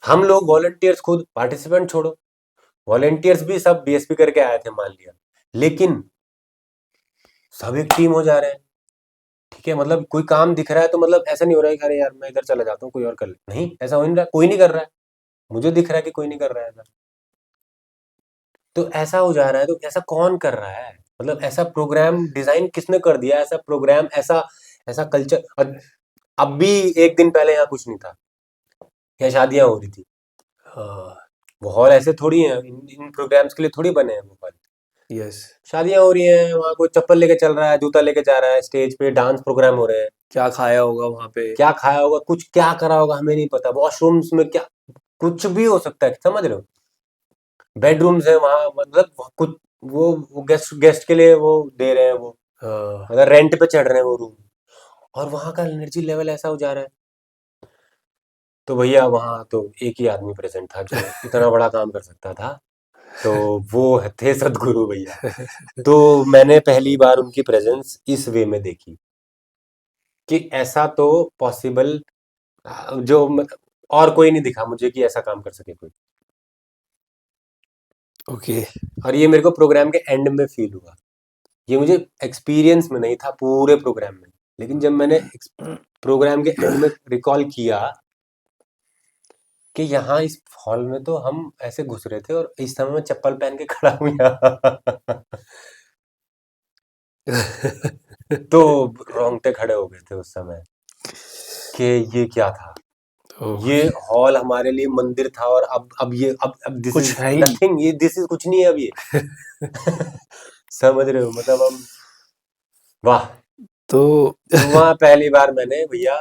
हम लोग वॉलंटियर्स, खुद पार्टिसिपेंट छोड़ो, वॉलंटियर्स भी सब बीएसपी करके आए थे मान लिया, लेकिन सब एक टीम हो जा रहे हैं। ठीक है, मतलब कोई काम दिख रहा है तो मतलब ऐसा नहीं हो रहा है कि अरे यार मैं इधर चला जाता हूँ, कोई और कर ले, नहीं, ऐसा हो नहीं रहा, कोई नहीं कर रहा है। मुझे दिख रहा है कि कोई नहीं कर रहा है ऐसा। तो ऐसा हो जा रहा है, तो ऐसा कौन कर रहा है? मतलब ऐसा प्रोग्राम डिजाइन किसने कर दिया, ऐसा प्रोग्राम, ऐसा ऐसा कल्चर। अब भी एक दिन पहले यहाँ कुछ नहीं था, यहाँ शादियां हो रही थी। हाँ, वो हॉल ऐसे थोड़ी है, इन प्रोग्राम्स के लिए थोड़ी बने हैं वो हॉल। यस। शादियां हो रही हैं, वहाँ कोई चप्पल लेके चल रहा है, जूता लेके जा रहा है, स्टेज पे डांस प्रोग्राम हो रहे हैं। क्या खाया होगा वहाँ पे? क्या खाया होगा, कुछ क्या करा होगा, हमें नहीं पता, वॉशरूम्स में क्या, कुछ भी हो सकता है, समझ रहे हो? बेडरूम्स है वहाँ, मतलब कुछ, वो गेस्ट गेस्ट के लिए वो दे रहे हैं वो, हाँ, मतलब रेंट पे चढ़ रहे हैं वो रूम, और वहाँ का एनर्जी लेवल ऐसा हो जा रहा है। तो भैया वहाँ तो एक ही आदमी प्रेजेंट था जो इतना बड़ा काम कर सकता था, तो वो थे सदगुरु भैया। तो मैंने पहली बार उनकी प्रेजेंस इस वे में देखी कि ऐसा तो पॉसिबल, जो और कोई नहीं दिखा मुझे कि ऐसा काम कर सके कोई। ओके। और ये मेरे को प्रोग्राम के एंड में फील हुआ, ये मुझे एक्सपीरियंस में नहीं था पूरे प्रोग्राम में, लेकिन जब मैंने प्रोग्राम के एंड में रिकॉल किया कि यहाँ इस हॉल में तो हम ऐसे घुस रहे थे और इस समय मैं चप्पल पहन के खड़ा हूँ यहाँ। तो रोंगटे खड़े हो गए थे उस समय कि ये क्या था। ओह! ये हॉल हमारे लिए मंदिर था, और अब ये अब दिस कुछ इज है ही नहीं। नथिंग, ये दिस इज कुछ नहीं है अब ये। समझ रहे हो, मतलब हम, वाह। तो तो वहाँ पहली बार मैंने भैया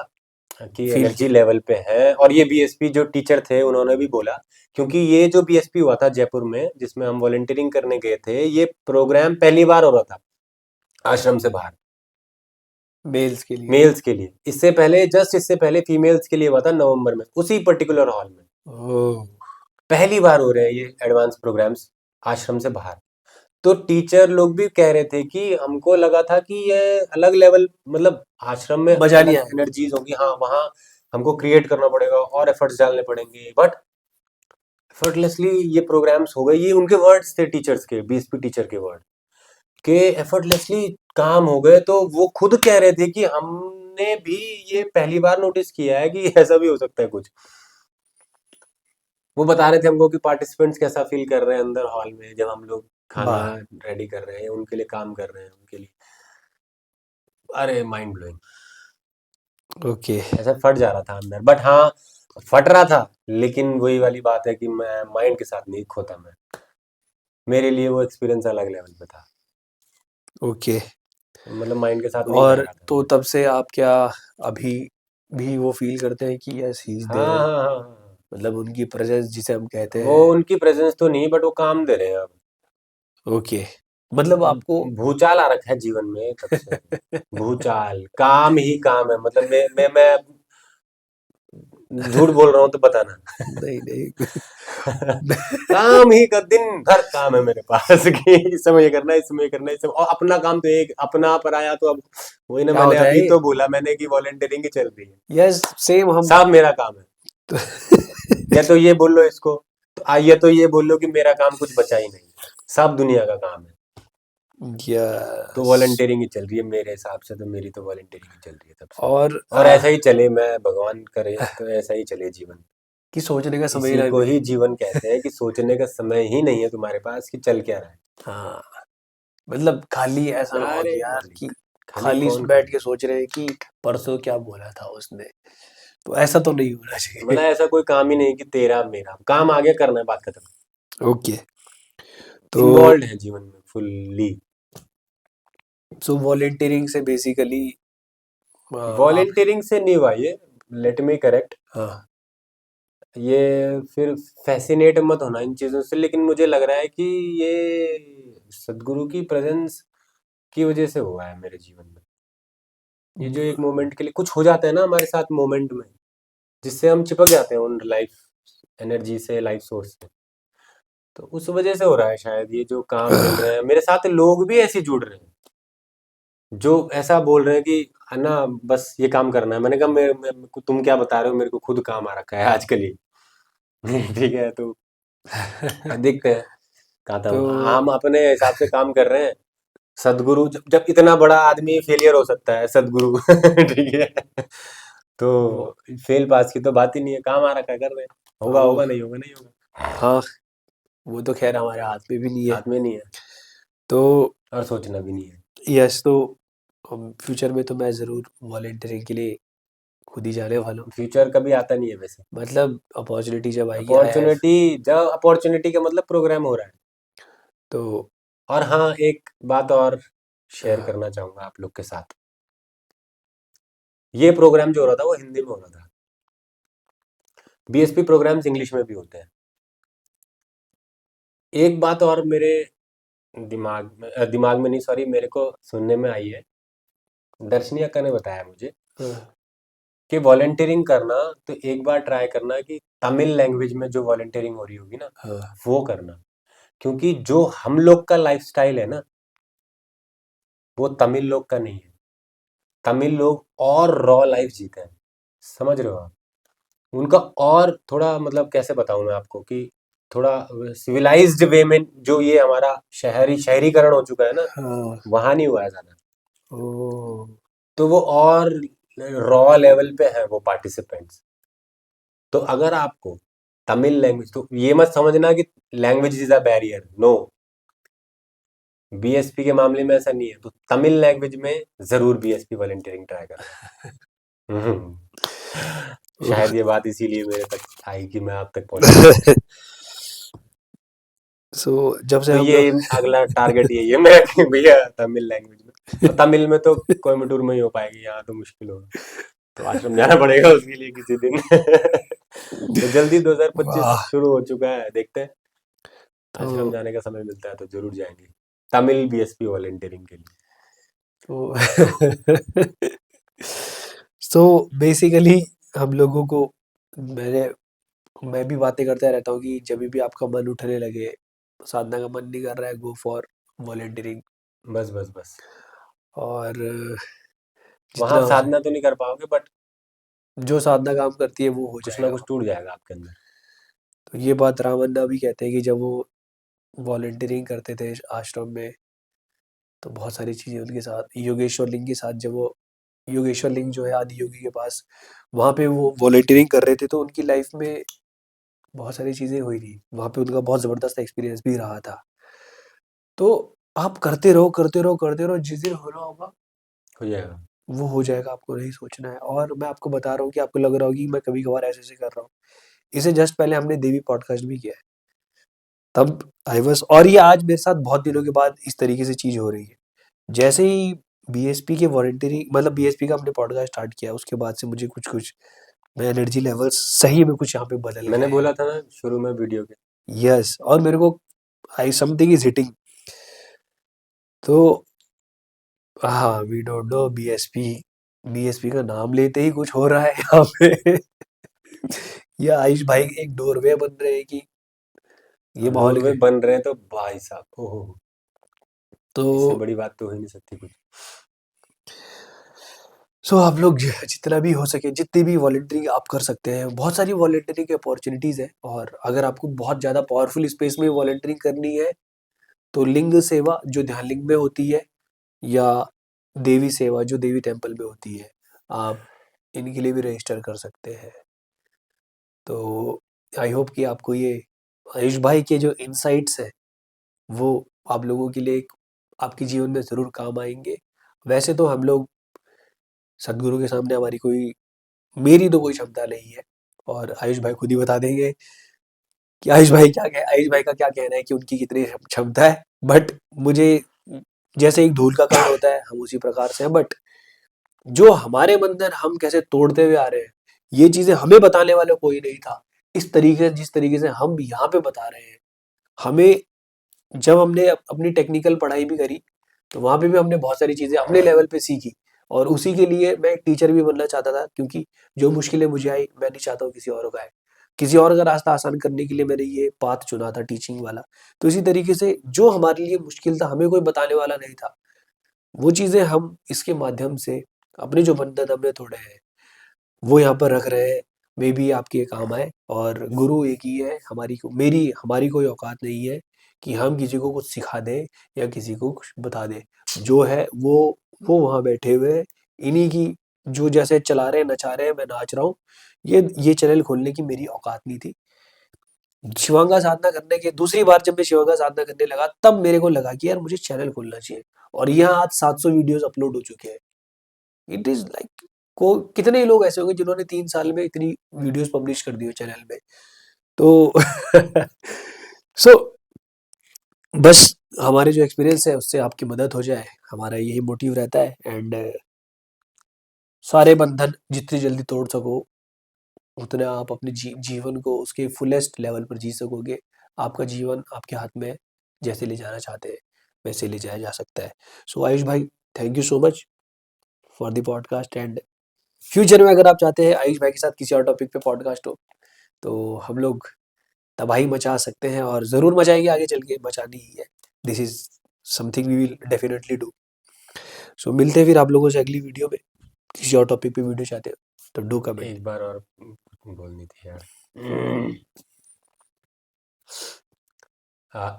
कि फील एनर्जी किया। लेवल पे है। और ये बीएसपी जो टीचर थे उन्होंने भी बोला, क्योंकि ये जो बीएसपी हुआ था जयपुर में जिसमें हम वॉलंटियरिंग करने गए थे, ये प्रोग्राम पहली बार हो रहा था आश्रम से बाहर मेल्स के लिए। मेल्स के लिए। इससे पहले फीमेल्स के लिए हुआ था नवंबर में उसी पर्टिकुलर हॉल में। ओह! पहली बार हो रहे हैं ये एडवांस प्रोग्राम्स आश्रम से बाहर। तो टीचर लोग भी कह रहे थे कि हमको लगा था कि ये अलग लेवल, मतलब आश्रम में मज़ा नहीं अलग आएगा। एनर्जीज होंगी, हाँ वहाँ हमको क्रिएट करना पड़ेगा और एफर्ट्स डालने पड़ेंगे, बट एफर्टलेसली ये प्रोग्राम्स हो गए। ये उनके वर्ड्स थे टीचर्स के, बीएसपी टीचर के वर्ड के, एफर्टलेसली काम हो गए। तो वो खुद कह रहे थे कि हमने भी ये पहली बार नोटिस किया है कि ऐसा भी हो सकता है कुछ। वो बता रहे थे हमको कि पार्टिसिपेंट्स कैसा फील कर रहे हैं अंदर हॉल में जब हम लोग खाना वाह! रेडी कर रहे हैं, उनके लिए काम कर रहे हैं उनके लिए। अरे माइंड ब्लोइंग, ओके। ऐसा फट जा रहा था अंदर। बट हाँ, फट रहा था, लेकिन वही वाली बात है कि मैं माइंड के साथ नहीं खोता। मेरे लिए वो एक्सपीरियंस अलग लेवल पे था, ओके। मतलब माइंड के साथ नहीं और भागा था तो मैं। तब से आप क्या अभी भी वो फ़ील करते हैं कि यस ही इज़ हाँ देयर, हाँ हाँ हाँ। मतलब उनकी प्रेज़ेंस जिसे हम कहते वो हैं। उनकी प्रेजेंस तो नहीं, बट वो काम दे रहे हैं अब। ओके। मतलब अब आपको भूचाल आ रखा है जीवन में तब से। भूचाल, काम ही काम है, मतलब मैं झूठ बोल रहा हूँ तो बताना। नहीं, नहीं। काम ही का दिन भर काम है मेरे पास कि इस समय ये करना है, इस समय ये करना है, इस समय। और अपना काम तो एक, अपना पराया तो अब वही ना, क्या मैंने होता है अभी ये? तो बोला मैंने कि वॉलंटियरिंग ही चल रही है। यस, सेम हम सब मेरा काम है। या तो ये बोल लो इसको, तो या तो ये बोल लो कि मेरा काम कुछ बचा ही नहीं, सब दुनिया का काम है। तो यस। वॉलंटियरिंग ही चल रही है मेरे हिसाब से, तो मेरी तो वॉलंटियरिंग ही चल रही है तब से। और और ऐसा ही चले, मैं भगवान करे तो ऐसा ही चले जीवन। कि सोचने का समय ही इसी ना को मिले। ही जीवन कहते हैं कि सोचने का समय ही नहीं है तुम्हारे पास कि चल क्या रहा है। हाँ, मतलब खाली ऐसा ना हो अरे कि यार मालिक, कि खाली खाली कौन बैठ खाली। के सोच रहे हैं कि परसों क्या बोला था उसने, तो ऐसा तो नहीं होना मतलब चाहिए। ऐसा कोई काम ही नहीं कि तेरा मेरा काम, आगे करना है, बात खत्म। ओके। तो इन्वॉल्व है जीवन में फुल्ली। सो वॉलंटियरिंग से बेसिकली आप वॉलंटियरिंग से नहीं हुआ ये, लेट मी करेक्ट। हाँ, ये फिर फैसिनेट मत होना इन चीजों से, लेकिन मुझे लग रहा है कि ये सदगुरु की प्रेजेंस की वजह से हुआ है मेरे जीवन में। ये जो एक मोमेंट के लिए कुछ हो जाता है ना हमारे साथ मोमेंट में, जिससे हम चिपक जाते हैं उन लाइफ एनर्जी से, लाइफ सोर्स से। तो उस वजह से हो रहा है शायद, ये जो काम मिल रहे हैं मेरे साथ, लोग भी ऐसे जुड़ रहे हैं जो ऐसा बोल रहे हैं कि है ना बस ये काम करना है। मैंने कहा तुम क्या बता रहे हो, मेरे को खुद काम आ रखा है आजकल ही। ठीक है, तो देखते हैं। कहा था तो हम अपने हिसाब से काम कर रहे हैं। सदगुरु, जब जब इतना बड़ा आदमी फेलियर हो सकता है, सदगुरु ठीक है, तो वो फेल पास की तो बात ही नहीं है, काम आ रखा है, कर रहे हैं। होगा वो होगा, नहीं होगा नहीं होगा, हाँ, वो तो खैर हमारे हाथ में भी नहीं है। हाथ में नहीं है, तो और सोचना भी नहीं है। यस, तो फ्यूचर में तो मैं ज़रूर वॉलंटियरिंग के लिए खुद ही जाने वाला हूँ। फ्यूचर कभी आता नहीं है वैसे। मतलब अपॉर्चुनिटी जब आएगी, आई हैव अपॉर्चुनिटी, जब अपॉर्चुनिटी का मतलब प्रोग्राम हो रहा है। तो और हाँ, एक बात और शेयर हाँ, करना चाहूंगा आप लोग के साथ। ये प्रोग्राम जो हो रहा था वो हिंदी में हो रहा था। बीएसपी प्रोग्राम्स इंग्लिश में भी होते हैं। एक बात और मेरे दिमाग में नहीं, सॉरी, मेरे को सुनने में आई है, दर्शनी अक्का ने बताया मुझे हाँ, कि वॉलंटियरिंग करना, तो एक बार ट्राई करना कि तमिल लैंग्वेज में जो वॉलंटियरिंग हो रही होगी ना, हाँ, वो करना। क्योंकि जो हम लोग का लाइफस्टाइल है ना, वो तमिल लोग का नहीं है। तमिल लोग और रॉ लाइफ जीते हैं, समझ रहे हो आप? उनका और थोड़ा, मतलब कैसे बताऊं मैं आपको कि थोड़ा सिविलाइज्ड वे में, जो ये हमारा शहरीकरण हो चुका है ना, हाँ, वहां नहीं हुआ है ज्यादा। ओह! तो वो और रॉ लेवल पे है वो पार्टिसिपेंट्स। तो अगर आपको तमिल लैंग्वेज, तो ये मत समझना कि language is a barrier, no. BSP के मामले में ऐसा नहीं है, तो तमिल लैंग्वेज में जरूर बीएसपी वॉलंटियरिंग ट्राई करना। शायद ये बात इसीलिए मेरे तक आई कि मैं आप तक पहुंचा पाया। सो जब से तो हम ये लोग अगला टारगेट यही है मेरा कि भैया तमिल लैंग्वेज में और तमिल में तो कोयम्बटूर में ही हो पाएगी, यहाँ तो मुश्किल होगा, तो आश्रम जाना पड़ेगा उसके लिए किसी दिन। तो जल्दी 2025 वाह! शुरू हो चुका है, देखते हैं आश्रम तो जाने का समय मिलता है तो जरूर जाएंगे, तमिल बीएसपी वॉलेंटियरिंग के लिए। तो सो बेसिकली हम लोगों को मैंने मैं भी बातें करता रहता हूँ कि जब भी आपका मन उठने लगे, साधना का मन नहीं कर रहा है, गो फॉर वॉलंटियरिंग। बस बस बस, और वहां जितना आप हो साधना सके तो नहीं कर पाओगे बट जो साधना काम करती है वो हो कुछ ना जाएगा। कुछ टूट जाएगा आपके अंदर। तो ये बात रामन्ना भी कहते हैं कि जब वो वॉलंटियरिंग करते थे आश्रम में, तो बहुत सारी चीज़ें उनके साथ योगेश्वर लिंग के साथ, जब वो योगेश्वर लिंग जो है आदि योगी के पास, वहाँ पे वो वॉलंटियरिंग कर रहे थे, तो उनकी लाइफ में बहुत सारी चीज़ें हुई थी। वहाँ पे उनका बहुत ज़बरदस्त एक्सपीरियंस भी रहा था। तो आप करते रहो, करते रहो, करते रहो, जिस दिन होना होगा, हो जाएगा। वो हो जाएगा, आपको नहीं सोचना है। और मैं आपको बता रहा हूँ कि आपको लग रहा होगा कि मैं कभी-कभार ऐसे-ऐसे कर रहा हूँ। इससे जस्ट पहले हमने देवी पॉडकास्ट भी किया है। तब आई वाज़ और ये आज मेरे साथ बहुत दिनों के बाद इस तरीके से चीज़ हो रही है। जैसे ही बीएसपी के वॉलंटियरिंग मतलब बीएसपी का हमने पॉडकास्ट स्टार्ट किया, उसके बाद से मुझे कुछ-कुछ मेरा एनर्जी लेवल्स सही में कुछ यहाँ पे बदल मैंने गए हैं। बोला था ना शुरू में वीडियो के। यस, और मेरे को आई समथिंग इज़ हिटिंग। तो हाँ, we don't know BSP, BSP का नाम लेते ही कुछ हो रहा है यहाँ पे। या आयुष भाई एक डोरवे बन रहे हैं कि ये माहौल डोरवे के। बन रहे हैं तो भाई साहब, ओहो, तो इससे बड़ी बात तो हो ही नहीं सकती कुछ। सो आप लोग जितना भी हो सके, जितनी भी वॉलंटियरिंग आप कर सकते हैं, बहुत सारी वॉलंटियरिंग की अपॉर्चुनिटीज़ है। और अगर आपको बहुत ज़्यादा पावरफुल स्पेस में वॉलंटियरिंग करनी है, तो लिंग सेवा जो ध्यान लिंग में होती है, या देवी सेवा जो देवी टेम्पल में होती है, आप इनके लिए भी रजिस्टर कर सकते हैं। तो आई होप कि आपको ये आयुष भाई के जो इनसाइट्स हैं, वो आप लोगों के लिए एक आपके जीवन में ज़रूर काम आएँगे। वैसे तो हम लोग सद्गुरु के सामने हमारी कोई मेरी तो कोई क्षमता नहीं है, और आयुष भाई खुद ही बता देंगे कि आयुष भाई का क्या कहना है कि उनकी कितनी क्षमता है। बट मुझे जैसे एक धूल का कण होता है, हम उसी प्रकार से हैं। बट जो हमारे बंधन हम कैसे तोड़ते हुए आ रहे हैं, ये चीज़ें हमें बताने वाला कोई नहीं था। इस तरीके जिस तरीके से हम यहाँ पे बता रहे हैं, हमें जब हमने अपनी टेक्निकल पढ़ाई भी करी, तो वहाँ पे भी हमने बहुत सारी चीज़ें अपने लेवल पे सीखी। और उसी के लिए मैं एक टीचर भी बनना चाहता था, क्योंकि जो मुश्किलें मुझे आई, मैं नहीं चाहता हूँ किसी और को आए। किसी और का रास्ता आसान करने के लिए मैंने ये पाथ चुना था, टीचिंग वाला। तो इसी तरीके से जो हमारे लिए मुश्किल था, हमें कोई बताने वाला नहीं था। वो चीज़ें हम इसके माध्यम से अपने जो बंधन हमने तोड़े हैं, वो यहाँ पर रख रहे हैं। मे बी आपके ये काम आए। और गुरु एक ही है, हमारी कोई औकात नहीं है कि हम किसी को कुछ सिखा दें या किसी को कुछ बता दें। जो है वो वहाँ बैठे हुए हैं। इन्हीं की जो जैसे चला रहे हैं, नचा रहे हैं, मैं नाच रहा हूँ। ये चैनल खोलने की मेरी औकात नहीं थी। शिवांगा साधना करने के दूसरी बार जब मैं शिवांगा साधना करने लगा, तब मेरे को लगा कि यार मुझे चैनल खोलना चाहिए। और यहाँ आज 700 वीडियोस अपलोड हो चुके हैं। इट इज़ लाइक को कितने ही लोग ऐसे होंगे जिन्होंने 3 साल में इतनी वीडियोस पब्लिश कर दी हो चैनल में। तो सो बस हमारे जो एक्सपीरियंस है उससे आपकी मदद हो जाए, हमारा यही मोटिव रहता है। एंड सारे बंधन जितनी जल्दी तोड़ सको, उतना आप अपने जीवन को उसके फुलेस्ट लेवल पर जी सकोगे। आपका जीवन आपके हाथ में है, जैसे ले जाना चाहते हैं वैसे ले जाया जा सकता है। सो आयुष भाई, thank you so much for the podcast. And future में अगर आप चाहते हैं आयुष भाई के साथ किसी और टॉपिक पे पॉडकास्ट हो, तो हम लोग तबाही मचा सकते हैं, और ज़रूर मचाएंगे, आगे चल के मचानी ही है। This is something we will definitely do. So मिलते हैं फिर आप लोगों से अगली वीडियो में। किसी और टॉपिक पे वीडियो चाहते हो तो डू कमेंट। एक बार और बोलनी थी यार।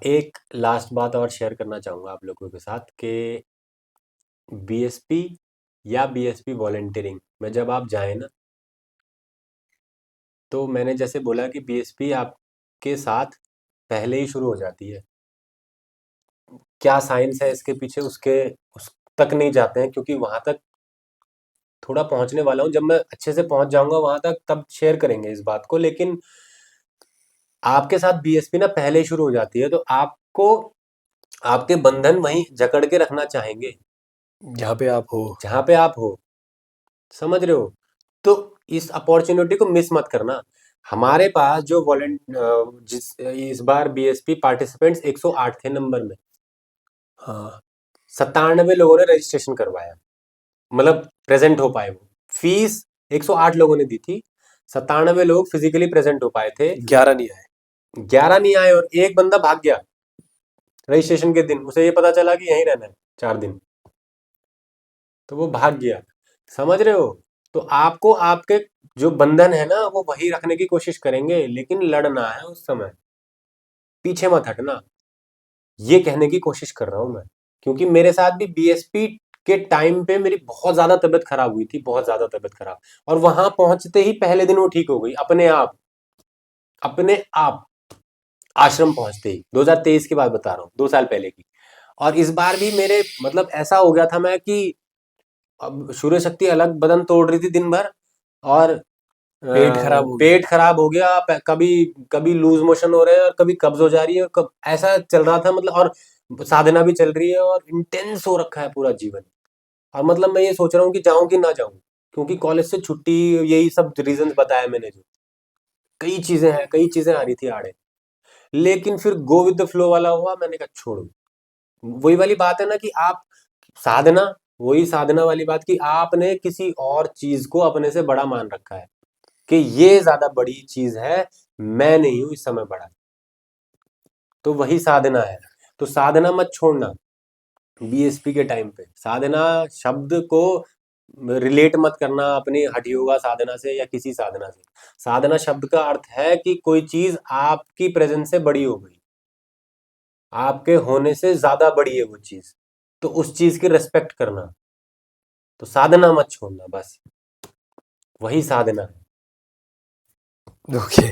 एक लास्ट बात और शेयर करना चाहूँगा आप लोगों के साथ कि बीएसपी या बीएसपी वॉलंटियरिंग में जब आप जाएं ना, तो मैंने जैसे बोला कि बीएसपी आपके साथ पहले ही शुरू हो जाती है। क्या साइंस है इसके पीछे उस तक नहीं जाते हैं, क्योंकि वहां तक थोड़ा पहुंचने वाला हूँ। जब मैं अच्छे से पहुंच जाऊंगा वहां तक तब शेयर करेंगे इस बात को। लेकिन आपके साथ बीएसपी ना पहले ही शुरू हो जाती है, तो आपको आपके बंधन वहीं जकड़ के रखना चाहेंगे। जहाँ पे आप हो। जहाँ पे आप हो, समझ रहे हो? तो इस अपॉर्चुनिटी को मिस मत करना। हमारे पास जो वॉलेंट जिस इस बार बीएसपी पार्टिसिपेंट्स 108 थे नंबर में, हाँ 97 लोगों ने रजिस्ट्रेशन करवाया, मतलब प्रेजेंट हो पाए वो। फीस 108 लोगों ने दी थी, 97 लोग फिजिकली प्रेजेंट हो पाए थे, 11 नहीं आए। 11 नहीं आए और एक बंदा भाग गया रजिस्ट्रेशन के दिन। उसे ये पता चला कि यहीं रहना है 4 दिन, तो वो भाग गया। समझ रहे हो? तो आपको आपके जो बंधन है ना वो वही रखने की कोशिश करेंगे, लेकिन लड़ना है उस समय, पीछे मत हटना। ये कहने की कोशिश कर रहा हूं मैं, क्योंकि मेरे साथ भी बीएसपी के टाइम पे मेरी बहुत ज्यादा तबीयत खराब हुई थी, बहुत ज्यादा तबीयत खराब, और वहां पहुंचते ही पहले दिन वो ठीक हो गई अपने आप, अपने आप, आश्रम पहुंचते ही। 2023 की बात बता रहा हूँ, 2 साल पहले की। और इस बार भी मेरे मतलब ऐसा हो गया था मैं कि अब सूर्य शक्ति अलग बदन तोड़ रही थी दिन भर, और पेट खराब हो गया। पेट खराब हो गया, कभी कभी लूज मोशन हो रहे हैं और कभी कब्ज हो जा रही है, और ऐसा चल रहा था मतलब, और साधना भी चल रही है, और इंटेंस हो रखा है पूरा जीवन। और मतलब मैं ये सोच रहा हूँ कि जाऊं कि ना जाऊं, क्योंकि कॉलेज से छुट्टी, यही सब रीजंस बताया मैंने, जो कई चीजें हैं, कई चीजें आ रही थी आड़े। लेकिन फिर गो विद द फ्लो वाला हुआ, मैंने कहा छोड़ो। वही वाली बात है ना कि आप साधना, वही साधना वाली बात कि आपने किसी और चीज को अपने से बड़ा मान रखा है, कि ये ज्यादा बड़ी चीज है, मैं नहीं हूं इस समय बड़ा। तो वही साधना है। तो साधना मत छोड़ना। बीएसपी के टाइम पे साधना शब्द को रिलेट मत करना अपनी हठ योगा साधना से या किसी साधना से। साधना शब्द का अर्थ है कि कोई चीज आपकी प्रेजेंस से बड़ी हो गई, आपके होने से ज्यादा बड़ी है वो चीज, तो उस चीज की रिस्पेक्ट करना। तो साधना मत छोड़ना, बस वही साधना है। Okay,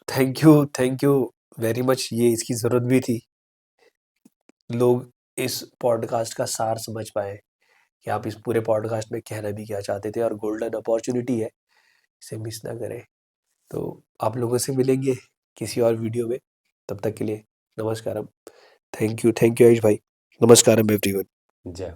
thank you very much. ये इसकी ज़रूरत भी थी, लोग इस पॉडकास्ट का सार समझ पाए कि आप इस पूरे पॉडकास्ट में कहना भी क्या चाहते थे, और गोल्डन अपॉर्चुनिटी है, इसे मिस ना करें। तो आप लोगों से मिलेंगे किसी और वीडियो में, तब तक के लिए नमस्कारम। थैंक यू आयुष भाई। नमस्कारम एवरीवन। जय